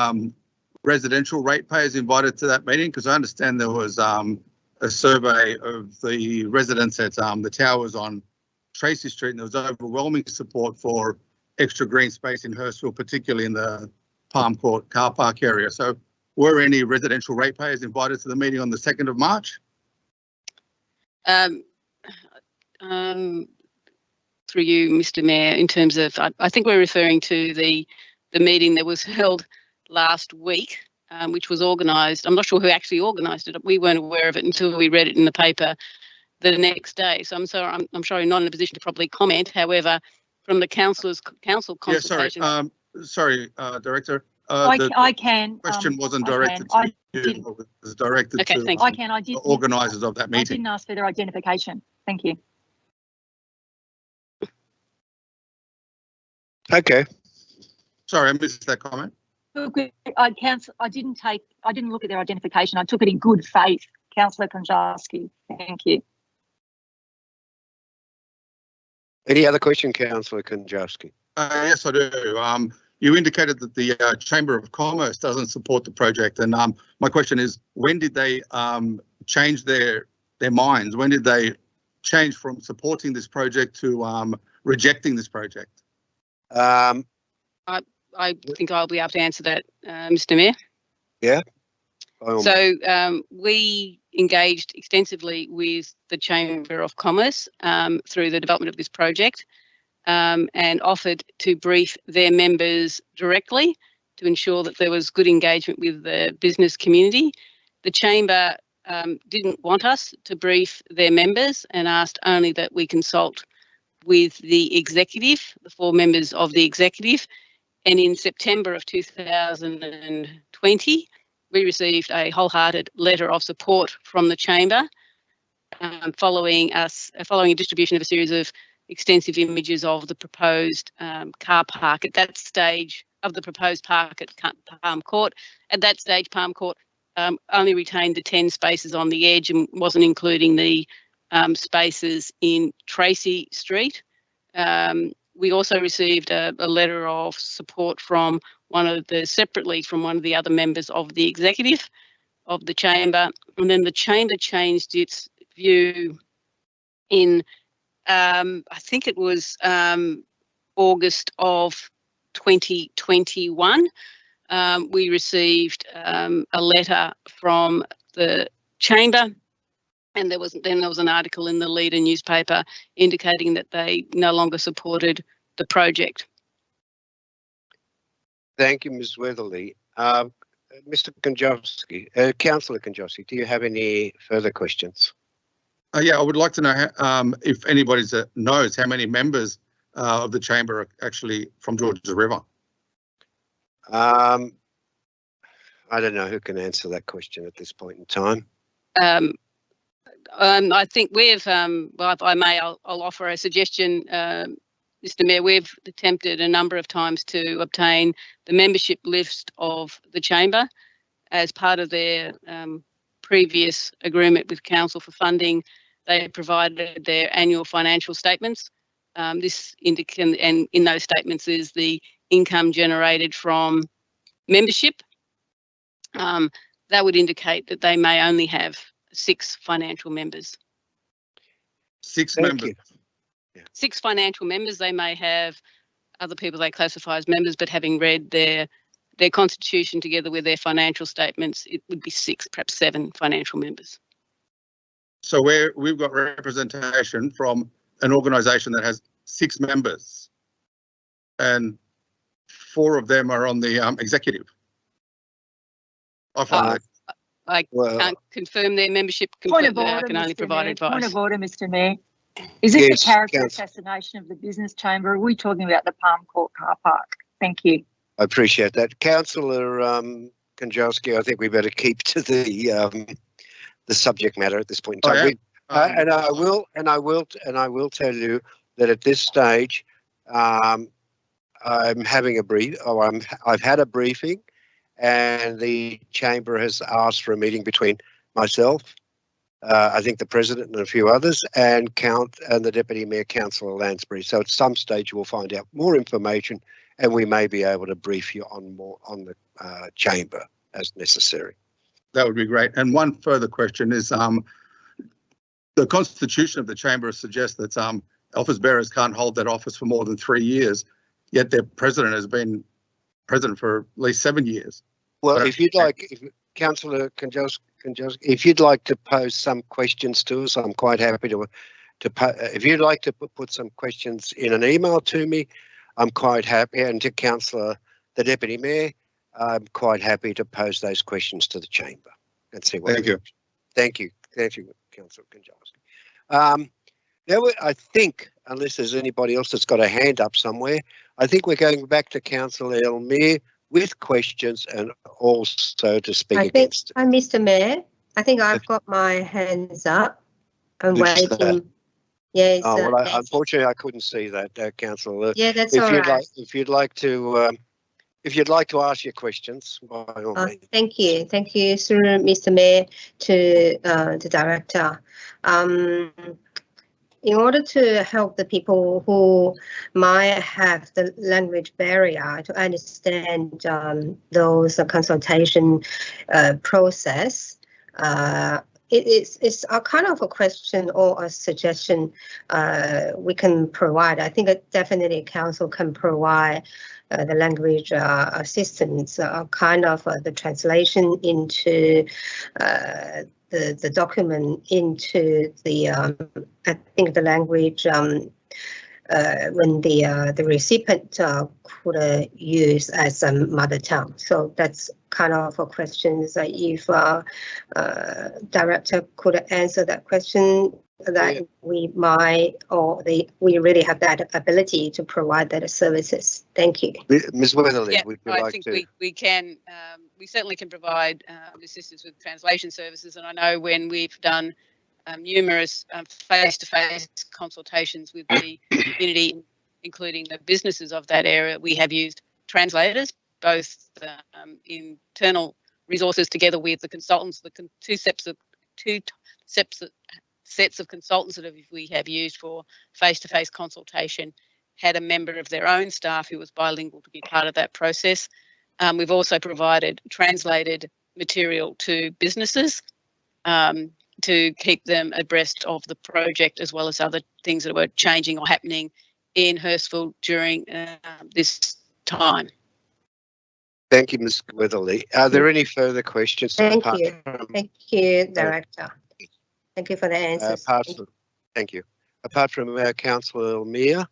residential ratepayers invited to that meeting? Because I understand there was a survey of the residents at the towers on Tracy Street, and there was overwhelming support for extra green space in Hurstville, particularly in the Palm Court car park area. So were any residential ratepayers invited to the meeting on the 2nd of March? Through you, Mr. Mayor, in terms of, I think we're referring to the meeting that was held last week, which was organised. I'm not sure who actually organised it. We weren't aware of it until we read it in the paper the next day. So I'm sorry, I'm sorry, not in a position to properly comment. However, from the council consultation. Yeah, sorry, Director. I can. Question wasn't directed to you. It was directed to the organisers of that meeting. I didn't ask for their identification. Thank you. Okay. Sorry, I missed that comment. I didn't look at their identification. I took it in good faith, Councillor Konjowski. Thank you. Any other question, Councillor Konjowski? Yes, I do. You indicated that the Chamber of Commerce doesn't support the project, and my question is, when did they change their minds? When did they change from supporting this project to rejecting this project? I think I'll be able to answer that, Mr. Mayor. Yeah. So we engaged extensively with the Chamber of Commerce through the development of this project and offered to brief their members directly to ensure that there was good engagement with the business community. The Chamber didn't want us to brief their members and asked only that we consult with the executive, the 4 members of the executive. And in September of 2020, we received a wholehearted letter of support from the Chamber following a distribution of a series of extensive images of the proposed car park at that stage of the proposed park at Palm Court. At that stage, Palm Court only retained the 10 spaces on the edge and wasn't including the spaces in Tracy Street. We also received a letter of support from separately from one of the other members of the executive of the Chamber, and then the Chamber changed its view in I think it was August of 2021. We received a letter from the Chamber, and there was an article in the Leader newspaper indicating that they no longer supported the project. Thank you, Ms. Weatherly. Mr. Konjowski, Councillor Konjowski, do you have any further questions? Yeah, I would like to know if anybody knows how many members of the Chamber are actually from Georges River. I don't know who can answer that question at this point in time. I think we've, well, if I may, I'll offer a suggestion, Mr. Mayor. We've attempted a number of times to obtain the membership list of the Chamber as part of their previous agreement with Council for funding. They provided their annual financial statements. this indicate, and in those statements is the income generated from membership. That would indicate that they may only have 6 financial members. 6 members. Yeah. 6 financial members. They may have other people they classify as members, but having read their constitution together with their financial statements, it would be 6, perhaps 7 financial members. So we've got representation from an organisation that has 6 members, and 4 of them are on the executive. I can't confirm their membership completely. I can only provide advice. Point of order, Mr. Mayor. Is this Yes, a character Councillor. assassination of the business chamber? Are we talking about the Palm Court car park? Thank you. I appreciate that. Councillor Konjowski, I think we better keep to the subject matter at this point in time. I will tell you that at this stage, I'm having a brief. I've had a briefing, and the chamber has asked for a meeting between myself, I think the president and a few others, and the deputy mayor, Councillor Lansbury. So at some stage we'll find out more information, and we may be able to brief you on the chamber as necessary. That would be great. And one further question is, the constitution of the chamber suggests that office bearers can't hold that office for more than 3 years, yet their president has been president for at least 7 years. Well, if you'd like, Councillor Konjowski, if you'd like to pose some questions to us, I'm quite happy to if you'd like to put some questions in an email to me, I'm quite happy, and to Councillor, the Deputy Mayor, I'm quite happy to pose those questions to the chamber and see what. Thank you. Thank you, Councillor Konjowski. Now, I think, unless there's anybody else that's got a hand up somewhere, I think we're going back to Councillor Elmire with questions and also to speak against it. Hi, Mr. Mayor. I think I've got my hands up. I'm waiting. Yes. Unfortunately, I couldn't see that, Councillor. Yeah, that's all right. If you'd like to ask your questions, by all means. Thank you. Thank you, through Mr. Mayor, to the director. In order to help the people who might have the language barrier to understand those consultation process, it's a kind of a question or a suggestion we can provide. I think definitely council can provide the language assistance, kind of the translation into the document into the I think the language when the recipient could use as a mother tongue. So that's kind of a question that if director could answer that question, that we might, or we really have that ability to provide that services. Thank you. Ms. Weatherly, Yeah, would you I like think to? we can. We certainly can provide assistance with translation services, and I know when we've done numerous face-to-face consultations with the community, including the businesses of that area, we have used translators, both internal resources together with the consultants, the two sets of consultants that we have used for face-to-face consultation had a member of their own staff who was bilingual to be part of that process. We've also provided translated material to businesses to keep them abreast of the project, as well as other things that were changing or happening in Hurstville during this time. Thank you, Ms. Weatherly. Are there any further questions? Thank you, Director. Thank you for the answers. Thank you. Apart from Councillor Elmire,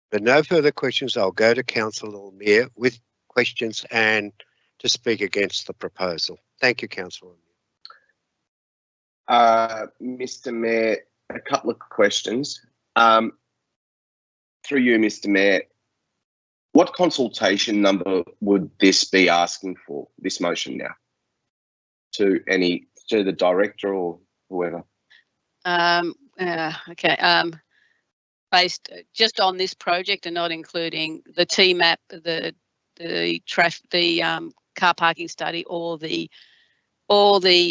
but no further questions, I'll go to Councillor Elmire with questions and to speak against the proposal. Thank you, Councillor Elmire. Mr. Mayor, a couple of questions. Through you, Mr. Mayor, what consultation number would this be asking for, this motion now? To the director or whoever? Okay. Based just on this project and not including the TMAP, the car parking study, or the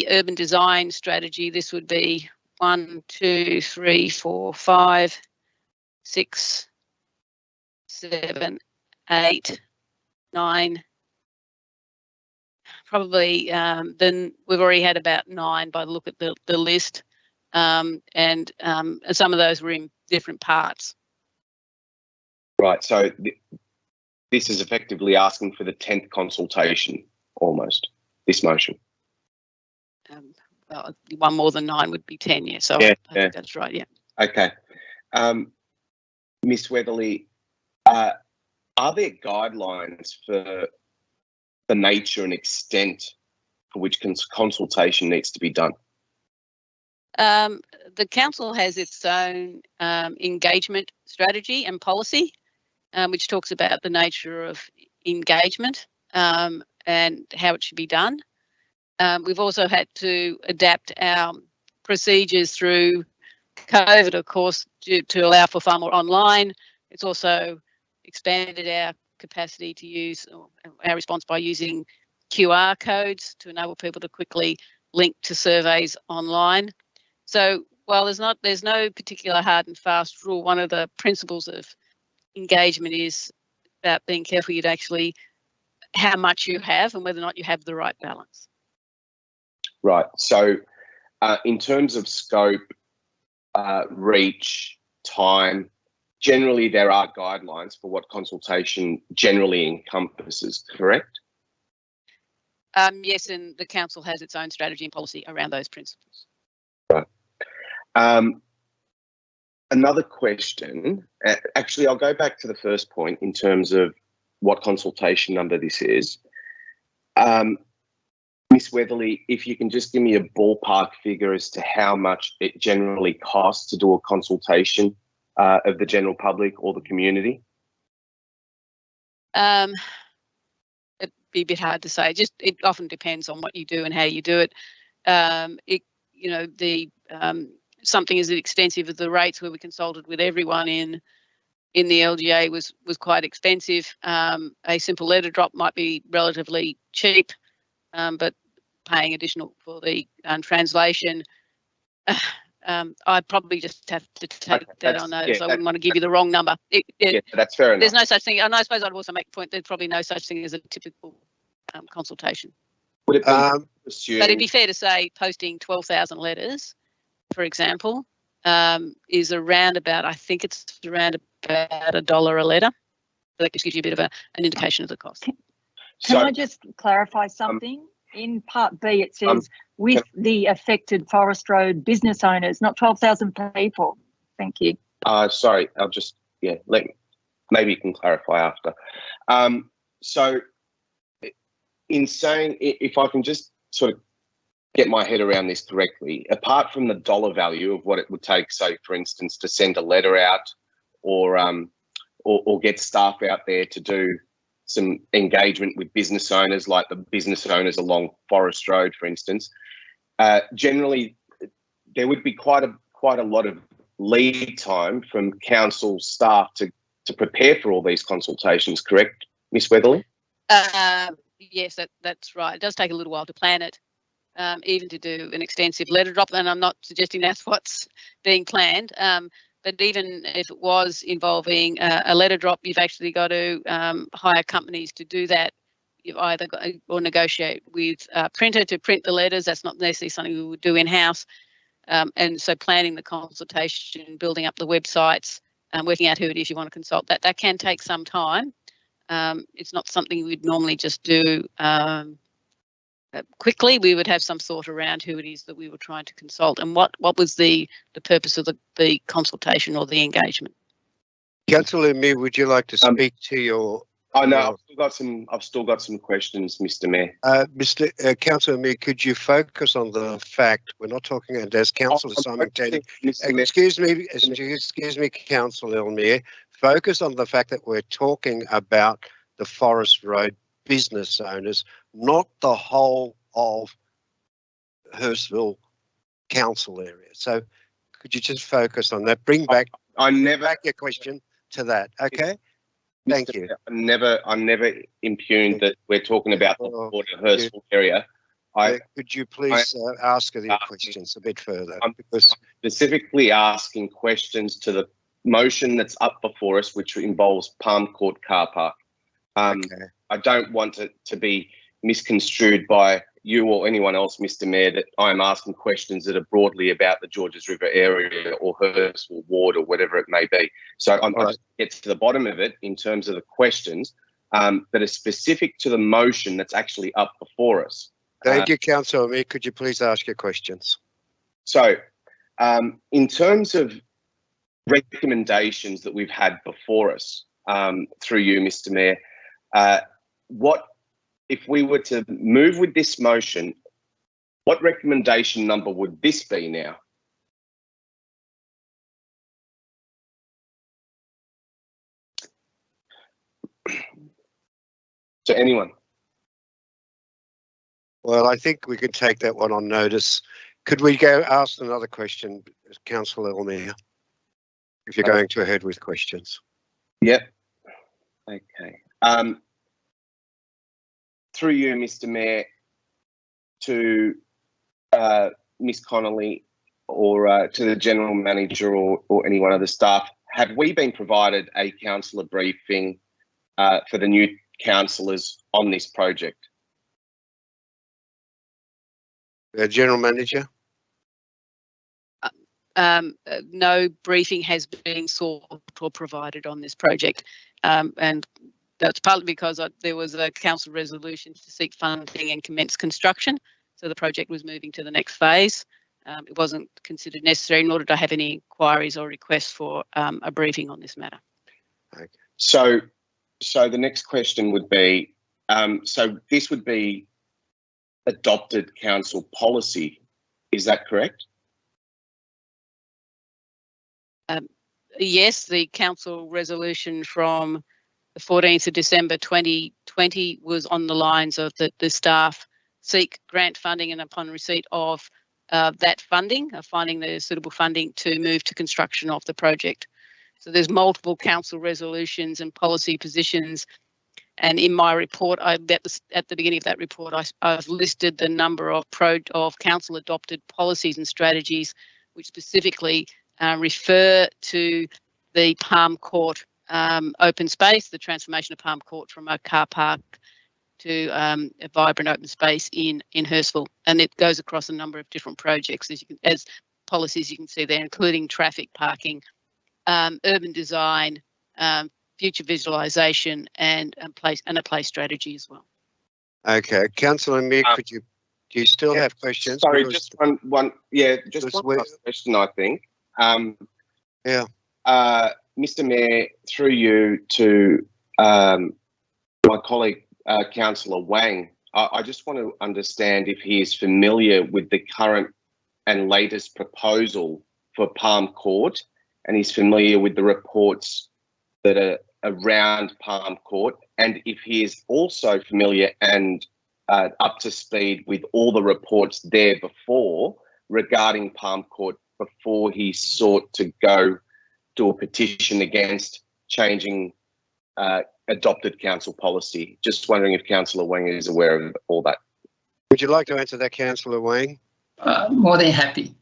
urban design strategy, this would be 1, 2, 3, 4, 5, 6, 7, 8, 9. Probably then we've already had about 9 by the look at the list, and some of those were in different parts. Right. So this is effectively asking for the 10th consultation, almost, this motion. Well, one more than 9 would be 10, yeah. So Yeah, I think that's right, yeah. Okay. Ms. Weatherly, are there guidelines for the nature and extent for which consultation needs to be done? The council has its own engagement strategy and policy, which talks about the nature of engagement and how it should be done. We've also had to adapt our procedures through COVID, of course, to allow for far more online. It's also expanded our capacity to use our response by using QR codes to enable people to quickly link to surveys online. So while there's no particular hard and fast rule, one of the principles of engagement is about being careful you'd actually how much you have and whether or not you have the right balance. Right. So in terms of scope, reach, time, generally there are guidelines for what consultation generally encompasses, correct? Yes, and the council has its own strategy and policy around those principles. Right. Another question, actually I'll go back to the first point in terms of what consultation number this is. Ms. Weatherly, if you can just give me a ballpark figure as to how much it generally costs to do a consultation of the general public or the community? It'd be a bit hard to say. It often depends on what you do and how you do it. Something as extensive as the rates where we consulted with everyone in the LGA was quite expensive. A simple letter drop might be relatively cheap, but paying additional for the translation, I'd probably just have to take that on notice. I wouldn't want to give you the wrong number. Yeah, that's fair enough. There's no such thing, and I suppose I'd also make the point there's probably no such thing as a typical consultation. Would it be but it'd be fair to say posting 12,000 letters, for example, is around about, I think it's around about $1 a letter. So that just gives you a bit of an indication of the cost. Can I just clarify something? In Part B, it says with the affected Forest Road business owners, not 12,000 people. Thank you. Sorry, I'll just, maybe you can clarify after. So in saying, if I can just sort of get my head around this correctly, apart from the dollar value of what it would take, say, for instance, to send a letter out or get staff out there to do some engagement with business owners, like the business owners along Forest Road, for instance, generally there would be quite a lot of lead time from council staff to prepare for all these consultations, correct, Ms. Weatherly? Yes, that's right. It does take a little while to plan it, even to do an extensive letter drop, and I'm not suggesting that's what's being planned. But even if it was involving a letter drop, you've actually got to hire companies to do that. You've either got or negotiate with a printer to print the letters. That's not necessarily something we would do in-house. And so planning the consultation, building up the websites, working out who it is you want to consult, that can take some time. It's not something we'd normally just do quickly. We would have some thought around who it is that we were trying to consult and what was the purpose of the consultation or the engagement. Councillor Mir, would you like to speak to your? I know I've still got some questions, Mr. Mayor. Councillor Mir, could you focus on the fact we're not talking, and as Councillor Simon Taylor, excuse me, Councillor Mir, focus on the fact that we're talking about the Forest Road business owners, not the whole of Hurstville Council area. So could you just focus on that? Bring back your question to that, okay? Thank you. I'm never impugned that we're talking about the broader Hurstville area. Could you please ask the questions a bit further? I'm specifically asking questions to motion that's up before us, which involves Palm Court car park. Okay. I don't want it to be misconstrued by you or anyone else, Mr. Mayor, that I'm asking questions that are broadly about the Georges River area or Hurstville Ward or whatever it may be. So I just get to the bottom of it in terms of the questions that are specific to the motion that's actually up before us. Thank you, Councillor Mayor. Could you please ask your questions? So in terms of recommendations that we've had before us through you, Mr. Mayor, what if we were to move with this motion, what recommendation number would this be now? To anyone? Well, I think we could take that one on notice. Could we go ask another question, Councillor O'Meara, if you're going to ahead with questions? Yep. Okay. Through you, Mr. Mayor, to Ms. Connolly or to the General Manager or anyone of the staff, have we been provided a councillor briefing for the new councillors on this project? General Manager? No briefing has been sought or provided on this project, and that's partly because there was a council resolution to seek funding and commence construction, so the project was moving to the next phase. It wasn't considered necessary, nor did I have any inquiries or requests for a briefing on this matter. Okay. So the next question would be, so this would be adopted council policy, is that correct? Yes, the council resolution from the 14th of December 2020 was on the lines of that the staff seek grant funding, and upon receipt of that funding, finding the suitable funding to move to construction of the project. So there's multiple council resolutions and policy positions, and in my report, at the beginning of that report, I've listed the number of council adopted policies and strategies which specifically refer to the Palm Court open space, the transformation of Palm Court from a car park to a vibrant open space in Hurstville, and it goes across a number of different projects as policies you can see there, including traffic, parking, urban design, future visualisation, and a place strategy as well. Okay, Councillor Mayor, do you still have questions? Sorry, just one last question, I think. Mr. Mayor, through you to my colleague, Councillor Wang, I just want to understand if he is familiar with the current and latest proposal for Palm Court, and he's familiar with the reports that are around Palm Court, and if he is also familiar and up to speed with all the reports there before regarding Palm Court before he sought to go do a petition against changing adopted council policy. Just wondering if Councillor Wang is aware of all that. Would you like to answer that, Councillor Wang? More than happy.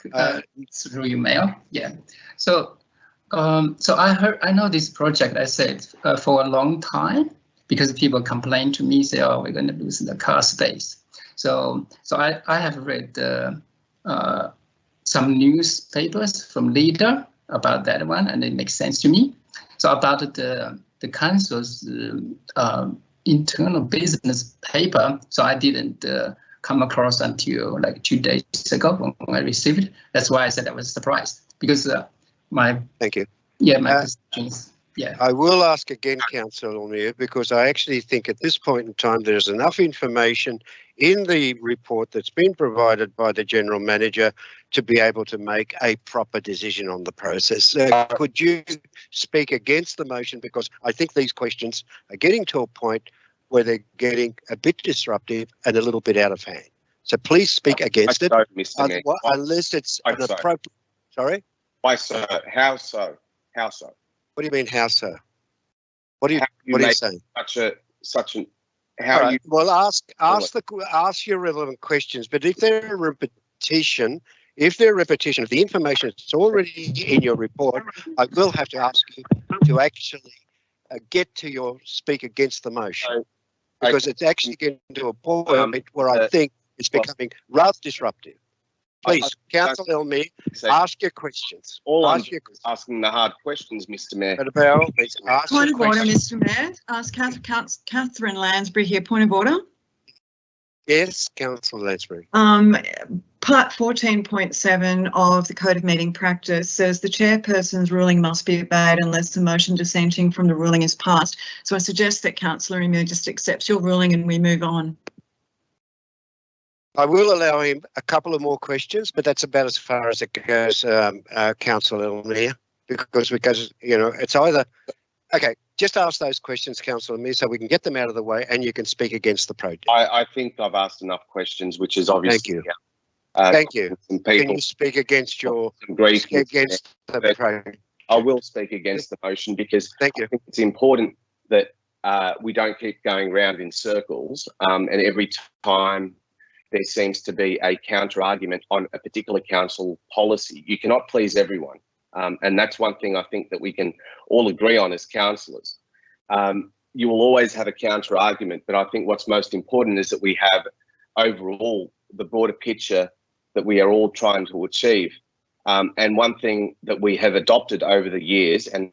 Through your mail, yeah. So I know this project, I said, for a long time, because people complain to me, say, oh, we're going to lose the car space. So I have read some newspapers from Leader about that one, and it makes sense to me. So about the council's internal business paper, so I didn't come across until like 2 days ago when I received it. That's why I said I was surprised, because Thank you. Yeah, my questions. Yeah. I will ask again, Councillor O'Meara, because I actually think at this point in time there's enough information in the report that's been provided by the General Manager to be able to make a proper decision on the process. Could you speak against the motion, because I think these questions are getting to a point where they're getting a bit disruptive and a little bit out of hand. So please speak against it, unless it's an appropriate. Sorry? Why so? How so? How so? What do you mean, how so? What are you saying? Well, ask your relevant questions. But if they're a repetition, If there are repetition of the information that's already in your report, I will have to ask you to actually get to your speak against the motion, because it's actually getting to a point where I think it's becoming rather disruptive. Please, Councillor Elmi, ask your questions. I'm asking the hard questions, Mr. Mayor. Please ask Point your of order, questions. Mr. Mayor. Ask Catherine Lansbury here. Point of order. Yes, Councillor Lansbury. Part 14.7 of the Code of Meeting Practice says the chairperson's ruling must be obeyed unless the motion dissenting from the ruling is passed. So I suggest that Councillor Emir just accepts your ruling and we move on. I will allow him a couple of more questions, but that's about as far as it goes, Councillor Elmir, because you know, it's either okay. Just ask those questions, Councillor Elmir, so we can get them out of the way, and you can speak against the project. I think I've asked enough questions, which is obviously. Thank you. Thank you. Can you speak against the project? I will speak against the motion because I think it's important that we don't keep going round in circles, and every time there seems to be a counter argument on a particular council policy. You cannot please everyone. And that's one thing I think that we can all agree on as councillors. You will always have a counter argument, but I think what's most important is that we have overall the broader picture that we are all trying to achieve. And one thing that we have adopted over the years, and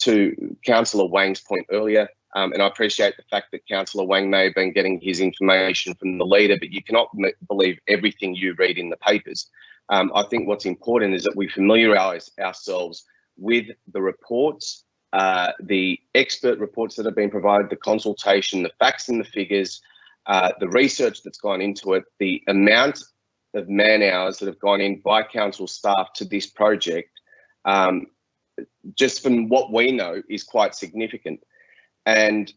to Councillor Wang's point earlier, and I appreciate the fact that Councillor Wang may have been getting his information from the leader, but you cannot believe everything you read in the papers. I think what's important is that we familiarise ourselves with the reports, the expert reports that have been provided, the consultation, the facts and the figures, the research that's gone into it, the amount of man hours that have gone in by council staff to this project, just from what we know, is quite significant. And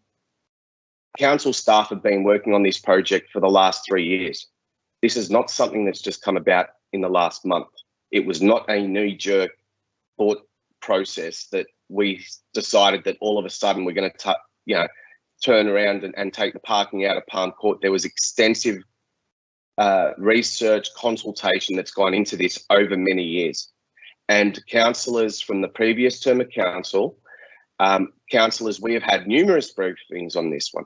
council staff have been working on this project for the last 3 years. This is not something that's just come about in the last month. It was not a knee-jerk thought process that we decided that all of a sudden we're going to, turn around and take the parking out of Palm Court. There was extensive research, consultation that's gone into this over many years. And councillors from the previous term of council, councillors, we have had numerous briefings on this one.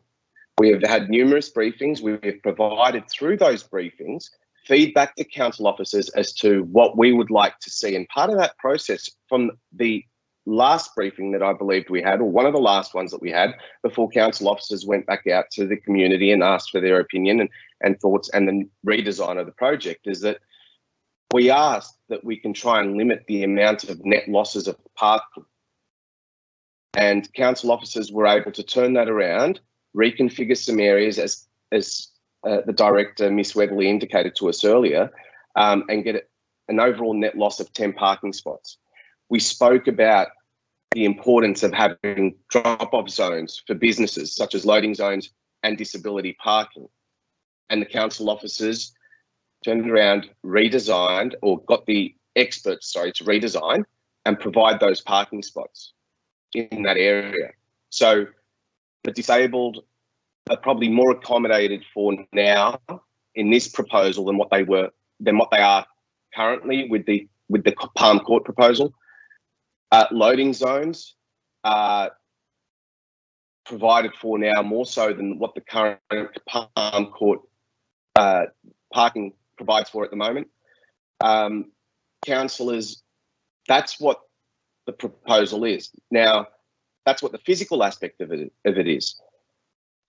We have had numerous briefings. We have provided through those briefings feedback to council officers as to what we would like to see. And part of that process from the last briefing that I believed we had, or one of the last ones that we had, before council officers went back out to the community and asked for their opinion and thoughts and the redesign of the project, is that we asked that we can try and limit the amount of net losses of parking. And council officers were able to turn that around, reconfigure some areas as the director, Miss Weatherly, indicated to us earlier, and get an overall net loss of 10 parking spots. We spoke about the importance of having drop-off zones for businesses, such as loading zones and disability parking. And the council officers turned around, redesigned, or got the experts, to redesign and provide those parking spots in that area. So the disabled are probably more accommodated for now in this proposal than what they are currently with the Palm Court proposal. Loading zones are provided for now more so than what the current Palm Court parking provides for at the moment. Councillors, that's what the proposal is. Now, that's what the physical aspect of it is.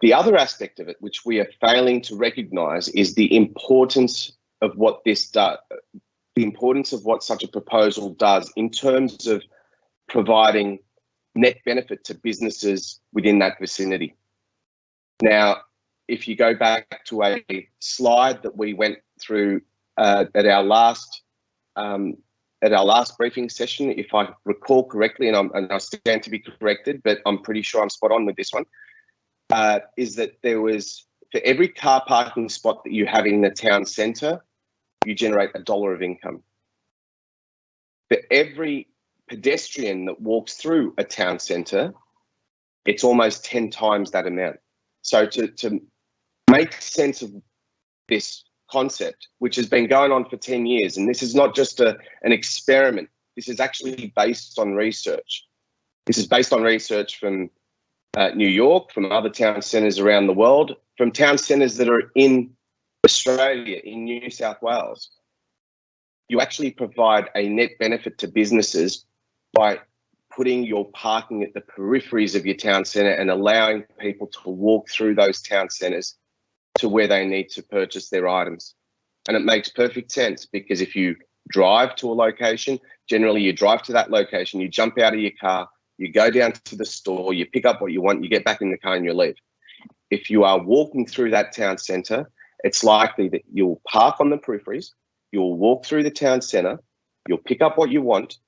The other aspect of it, which we are failing to recognise, is the importance of what this does, the importance of what such a proposal does in terms of providing net benefit to businesses within that vicinity. Now, if you go back to a slide that we went through at our last briefing session, if I recall correctly, and I stand to be corrected, but I'm pretty sure I'm spot on with this one, is that there was, for every car parking spot that you have in the town centre, you generate $1 of income. For every pedestrian that walks through a town centre, it's almost 10 times that amount. So to make sense of this concept, which has been going on for 10 years. And this is not just an experiment. This is actually based on research. This is based on research from New York, from other town centres around the world, from town centres that are in Australia, in New South Wales. You actually provide a net benefit to businesses by putting your parking at the peripheries of your town centre and allowing people to walk through those town centres to where they need to purchase their items. And it makes perfect sense, because if you drive to a location, generally you drive to that location, you jump out of your car, you go down to the store, you pick up what you want, you get back in the car and you leave. If you are walking through that town centre, it's likely that you'll park on the peripheries, you'll walk through the town centre, you'll pick up what you want.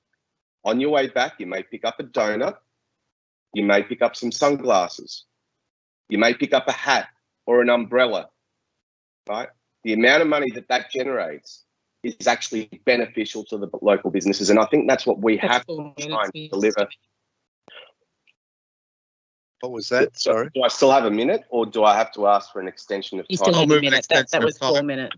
On your way back, you may pick up a donut, you may pick up some sunglasses, you may pick up a hat or an umbrella, right? The amount of money that that generates is actually beneficial to the local businesses. And I think that's what we have to try and deliver. What was that? Sorry. Do I still have a minute, or do I have to ask for an extension of time? You still have a minute. That was 4 minutes.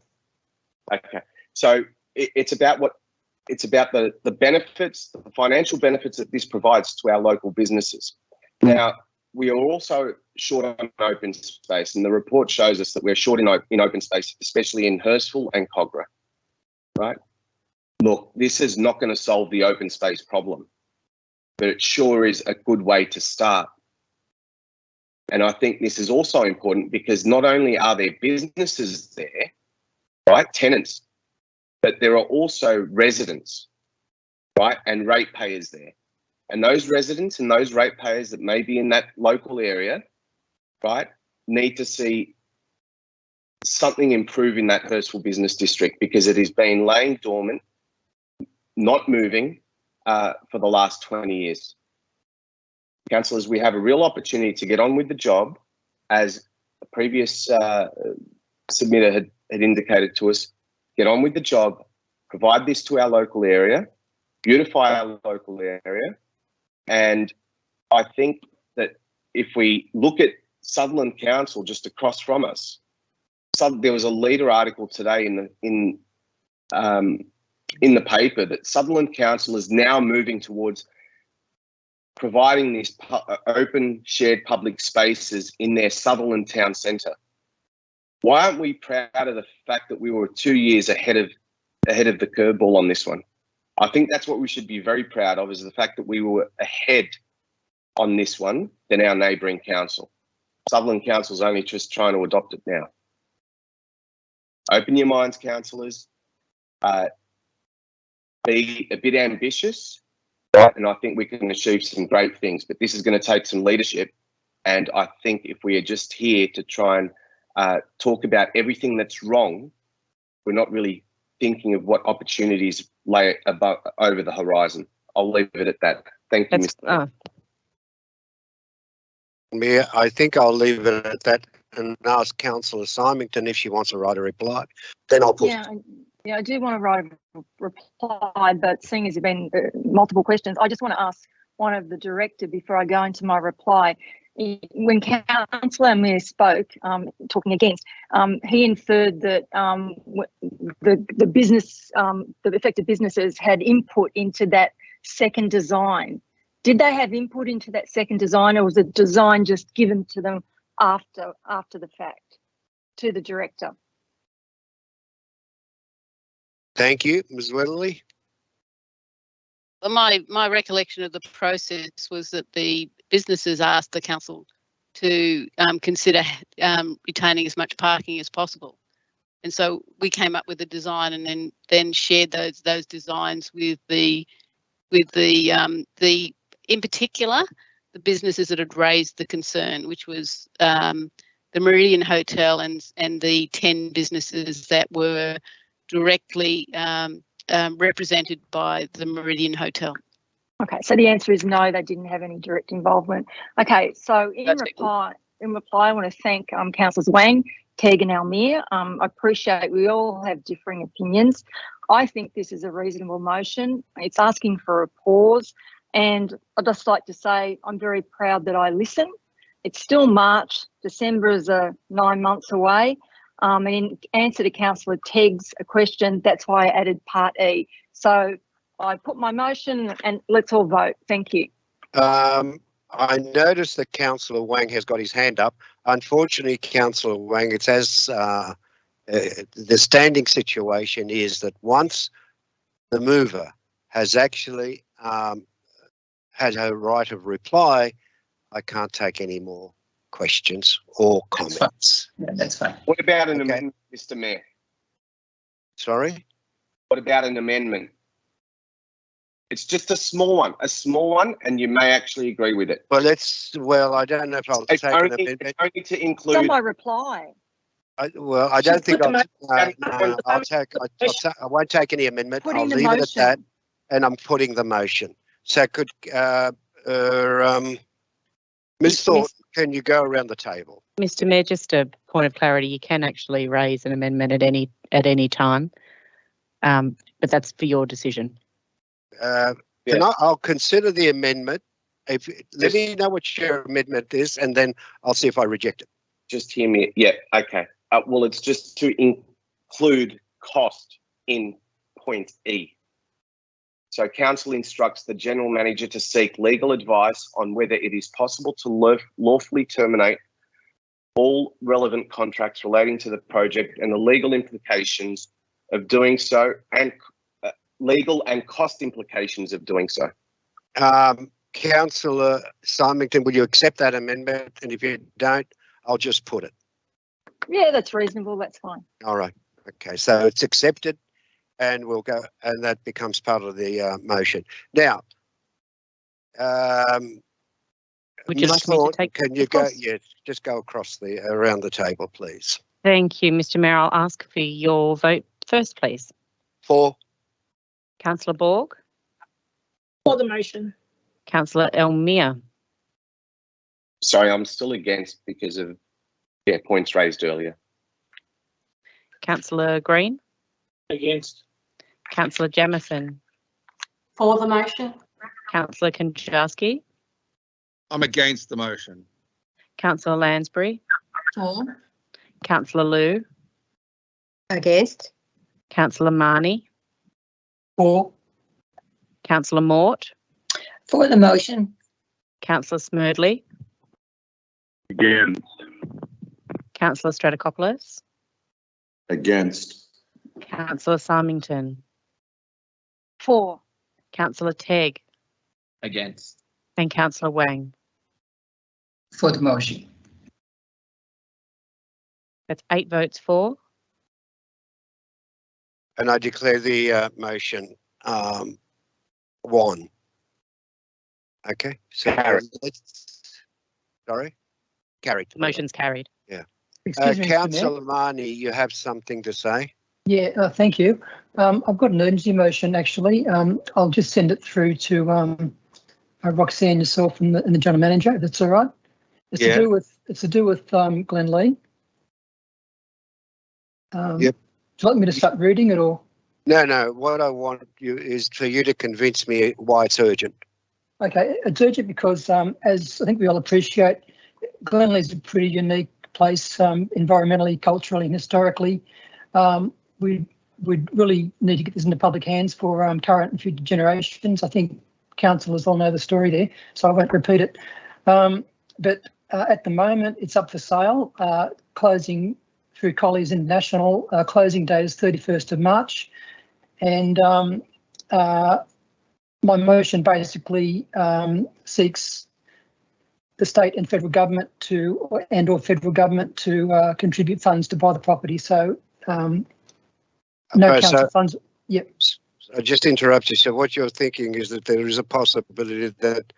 Okay. So it's about the benefits, the financial benefits that this provides to our local businesses. Now, we are also short on open space, and the report shows us that we're short in open space, especially in Hurstville and Cogra, right? Look, this is not going to solve the open space problem, but it sure is a good way to start. And I think this is also important because not only are there businesses there, right, tenants, but there are also residents, right, and ratepayers there. And those residents and those ratepayers that may be in that local area, right, need to see something improve in that Hurstville Business District, because it has been laying dormant, not moving for the last 20 years. Councillors, we have a real opportunity to get on with the job, as a previous submitter had indicated to us. Get on with the job, provide this to our local area, beautify our local area. And I think that if we look at Sutherland Council just across from us, there was a leader article today in the paper that Sutherland Council is now moving towards providing these open shared public spaces in their Sutherland town centre. Why aren't we proud of the fact that we were 2 years ahead of the curveball on this one? I think that's what we should be very proud of, is the fact that we were ahead on this one than our neighbouring council. Sutherland Council's only just trying to adopt it now. Open your minds, councillors. Be a bit ambitious, right? And I think we can achieve some great things, but this is going to take some leadership. And I think if we are just here to try and talk about everything that's wrong, we're not really thinking of what opportunities lay over the horizon. I'll leave it at that. Thank you, Mr. Mayor, I think I'll leave it at that and ask Councillor Symington if she wants to write a reply. Then I'll put. Yeah, I do want to write a reply, but seeing as there have been multiple questions, I just want to ask one of the director before I go into my reply. When Councillor Mayor spoke, talking against, he inferred that the business, the affected businesses had input into that second design. Did they have input into that second design, or was the design just given to them after the fact, to the director? Thank you, Ms. Weatherly. My recollection of the process was that the businesses asked the council to consider retaining as much parking as possible, and so we came up with a design and then shared those designs with the in particular the businesses that had raised the concern, which was the Meridian Hotel and the 10 businesses that were directly represented by the Meridian Hotel. Okay, so the answer is no, they didn't have any direct involvement. Okay, so in reply, I want to thank Councillors Wang, Teague and Almere. I appreciate we all have differing opinions. I think this is a reasonable motion. It's asking for a pause, and I'd just like to say I'm very proud that I listen. It's still March. December is 9 months away. And in answer to Councillor Tegg's question, that's why I added Part E. So I put my motion and let's all vote. Thank you. I noticed that Councillor Wang has got his hand up. Unfortunately, Councillor Wang, it's as the standing situation is that once the mover has actually had her right of reply, I can't take any more questions or comments. That's fine. What about an amendment, Mr. Mayor? Sorry? What about an amendment? It's just a small one, and you may actually agree with it. Well, I don't know if I'll take an amendment. It's only to include. It's on my reply. I don't think I won't take any amendment. I'll leave it at that, and I'm putting the motion. So could Ms. Thornton, can you go around the table? Mr. Mayor, just a point of clarity, you can actually raise an amendment at any time, but that's for your decision. I'll consider the amendment. Let me know what your amendment is, and then I'll see if I reject it. Just hear me. Yeah, okay. Well, it's just to include cost in point E. So council instructs the general manager to seek legal advice on whether it is possible to lawfully terminate all relevant contracts relating to the project and the legal implications of doing so, and legal and cost implications of doing so. Councillor Symington, will you accept that amendment? And if you don't, I'll just put it. Yeah, that's reasonable. That's fine. All right. Okay, so it's accepted, and we'll go, and that becomes part of the motion. Now, would you like me to take? Can you go? Yes, just go across around the table, please. Thank you, Mr. Mayor. I'll ask for your vote first, please. For. Councillor Borg. For the motion. Councillor Elmere. Sorry, I'm still against because of points raised earlier. Councillor Green. Against. Councillor Jamieson. For the motion. Councillor Konchowski. I'm against the motion. Councillor Lansbury. For. Councillor Liu. Against. Councillor Marnie. For. Councillor Mort. For the motion. Councillor Smerdley. Against. Councillor Stratokopoulos. Against. Councillor Symington. For. Councillor Tegg. Against. And Councillor Wang. For the motion. That's 8 votes for. And I declare the motion won. Okay, so sorry, carried. The motion's carried. Yeah. Excuse me, Councillor Marnie, you have something to say? Yeah, thank you. I've got an urgency motion actually. I'll just send it through to Roxanne, yourself, and the general manager, if that's all right. It's to do with Glen Lee. Yep. Do you like me to start reading it or? No. What I want you is for you to convince me why it's urgent. Okay, it's urgent because, as I think we all appreciate, Glen Lee is a pretty unique place, environmentally, culturally, and historically. We really need to get this into public hands for current and future generations. I think councillors all know the story there, so I won't repeat it. But at the moment, it's up for sale, closing through Colliers International. Closing date is 31st of March. And my motion basically seeks the state and federal government or federal government to contribute funds to buy the property. So no council funds. Yep. I just interrupt you. So what you're thinking is that there is a possibility that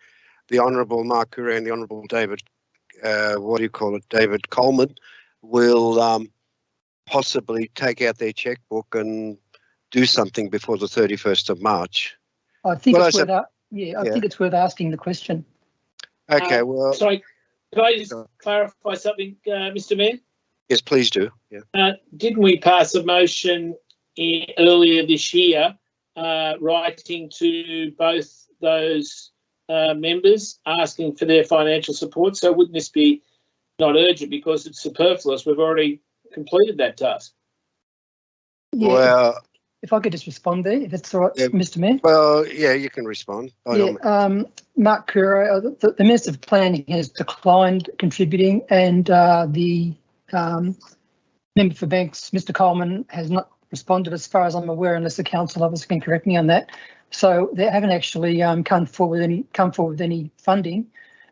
the Honourable Mark Curran and the Honourable David, David Coleman, will possibly take out their checkbook and do something before the 31st of March. I think it's think it's worth asking the question. Okay, well. Sorry, can I just clarify something, Mr. Mayor? Yes, please do. Yeah. Didn't we pass a motion earlier this year writing to both those members asking for their financial support? So wouldn't this be not urgent because it's superfluous? We've already completed that task. Yeah, Well, if I could just respond there, if it's all right, Mr. Mayor. Well, yeah, you can respond. Mark Curo, the Minister of Planning has declined contributing, and the member for Banks, Mr. Coleman, has not responded as far as I'm aware, unless the council obviously can correct me on that. So they haven't actually come forward with any funding.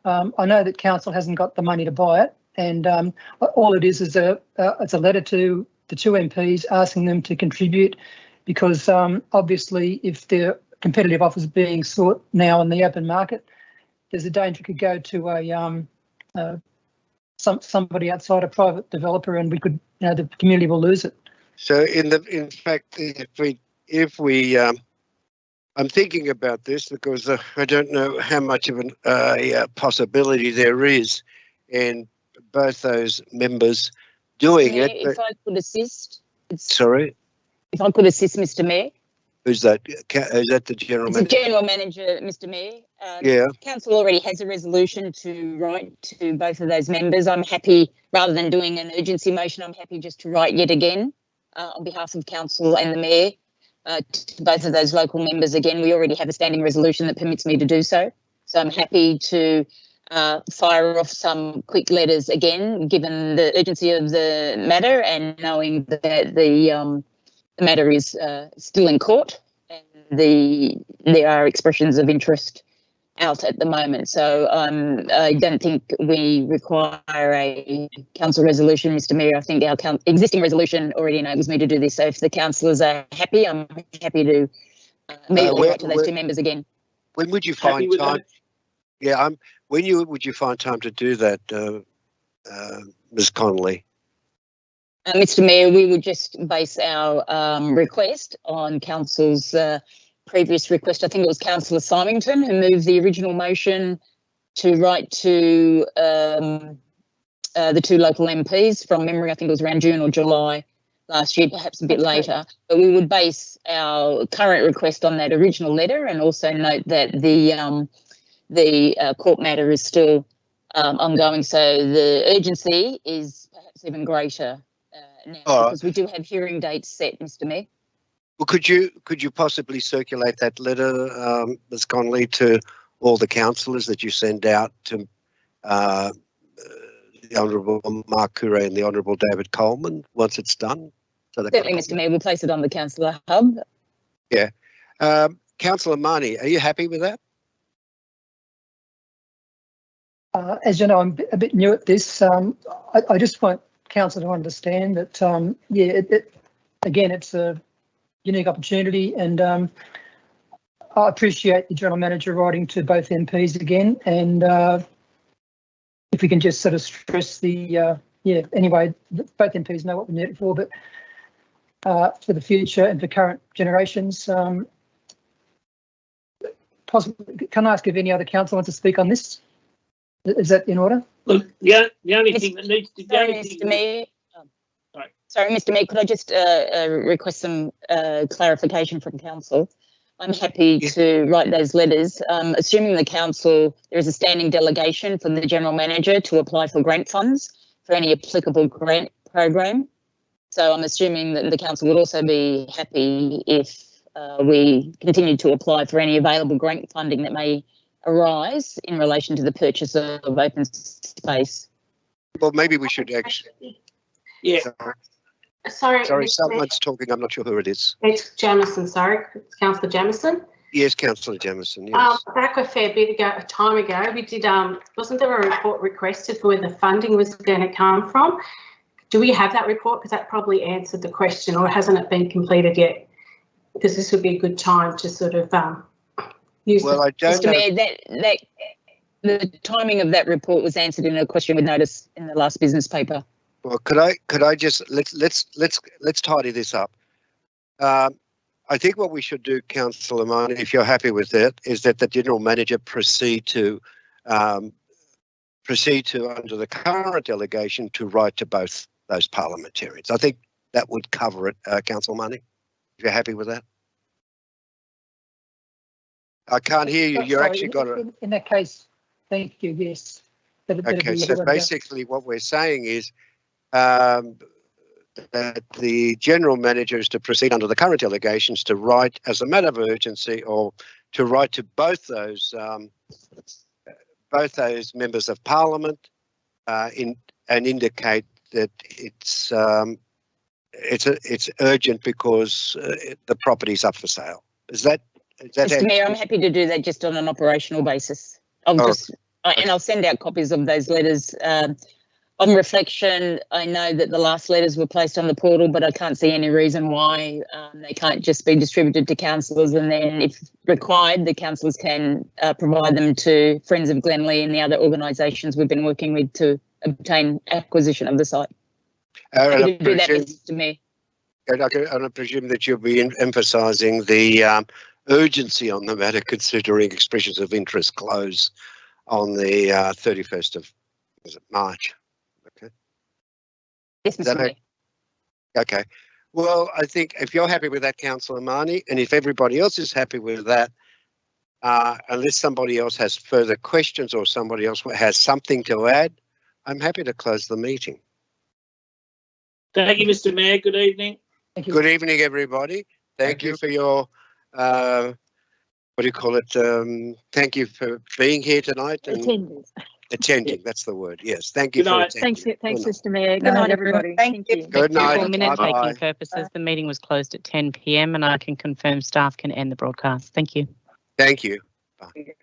I know that council hasn't got the money to buy it, and all it is it's a letter to the two MPs asking them to contribute, because obviously if the competitive offers are being sought now in the open market, there's a danger it could go to somebody outside, a private developer, and we could, the community will lose it. So in fact, if we I'm thinking about this because I don't know how much of a possibility there is in both those members doing Mayor, it. if I could assist. Sorry? If I could assist, Mr. Mayor. Who's that? Is that the general manager? It's the General Manager, Mr. Mayor. Yeah. Council already has a resolution to write to both of those members. I'm happy, rather than doing an urgency motion, I'm happy just to write yet again on behalf of Council and the Mayor to both of those local members again. We already have a standing resolution that permits me to do so. So I'm happy to fire off some quick letters again, given the urgency of the matter and knowing that the matter is still in court and there are expressions of interest out at the moment. So I don't think we require a council resolution, Mr. Mayor. I think our existing resolution already enables me to do this. So if the councillors are happy, I'm happy to immediately write to those two members again. When would you find time? Yeah, would you find time to do that, Ms. Connolly? Mr. Mayor, we would just base our request on council's previous request. I think it was Councillor Symington who moved the original motion to write to the two local MPs. From memory, I think it was around June or July last year, perhaps a bit later. But we would base our current request on that original letter, and also note that the court matter is still ongoing. So the urgency is perhaps even greater now, because we do have hearing dates set, Mr. Mayor. Well, could you possibly circulate that letter, Ms. Connolly, to all the councillors that you send out to the Honourable Mark Cure and the Honourable David Coleman once it's done? So Certainly, Mr. Mayor, we'll place it on the councillor hub. Yeah. Councillor Marnie, are you happy with that? As you know, I'm a bit new at this. I just want council to understand that, again, it's a unique opportunity, and I appreciate the General Manager writing to both MPs again, and if we can just sort of stress anyway, both MPs know what we need it for, but for the future and for current generations, possibly, can I ask if any other council wants to speak on this? Is that in order? Look, the only thing that needs to... Mr. Mayor. Sorry, Mr. Mayor, could I just request some clarification from council? I'm happy to write those letters, assuming the council, there is a standing delegation from the General Manager to apply for grant funds for any applicable grant program. So I'm assuming that the council would also be happy if we continue to apply for any available grant funding that may arise in relation to the purchase of open space. Well, maybe we should actually... Yeah. Sorry, someone's talking. I'm not sure who it is. It's Jamieson, sorry. It's Councillor Jamieson. Yes, Councillor Jamieson, yes. Back a fair bit ago, a time ago, we did, wasn't there a report requested for where the funding was going to come from? Do we have that report? Because that probably answered the question, or hasn't it been completed yet? Because this would be a good time to sort of use I don't know. Mr. Mayor, the timing of that report was answered in a question with notice in the last business paper. Well, could I just let's tidy this up. I think what we should do, Councillor Marnie, if you're happy with it, is that the General Manager proceed to under the current delegation to write to both those parliamentarians. I think that would cover it, Councillor Marnie, if you're happy with that. I can't hear you. You're actually got a... In that case, thank you, yes. Okay, so basically what we're saying is that the General Manager is to proceed under the current delegations to write as a matter of urgency, or to write to both those members of Parliament and indicate that it's urgent because the property's up for sale. Is that Mr. Mayor, I'm happy to do that just on an operational basis. And I'll send out copies of those letters. On reflection, I know that the last letters were placed on the portal, but I can't see any reason why they can't just be distributed to councillors, and then if required, the councillors can provide them to Friends of Glenlee and the other organisations we've been working with to obtain acquisition of the site. And do that, Mr. Mayor. And I presume that you'll be emphasising the urgency on the matter, considering expressions of interest close on the 31st of March. Okay. Yes, Mr. Mayor. Okay. Well, I think if you're happy with that, Councillor Marnie, and if everybody else is happy with that, unless somebody else has further questions or somebody else has something to add, I'm happy to close the meeting. Thank you, Mr. Mayor. Good evening. Thank you. Good evening, everybody. Thank you for your, what do you call it? Thank you for being here tonight. Attending, that's the word. Yes, thank you. Good night. Thanks, Mr. Mayor. Good night, everybody. Thank you. Good night. For minute taking purposes, the meeting was closed at 10 p.m. and I can confirm staff can end the broadcast. Thank you. Thank you. Bye.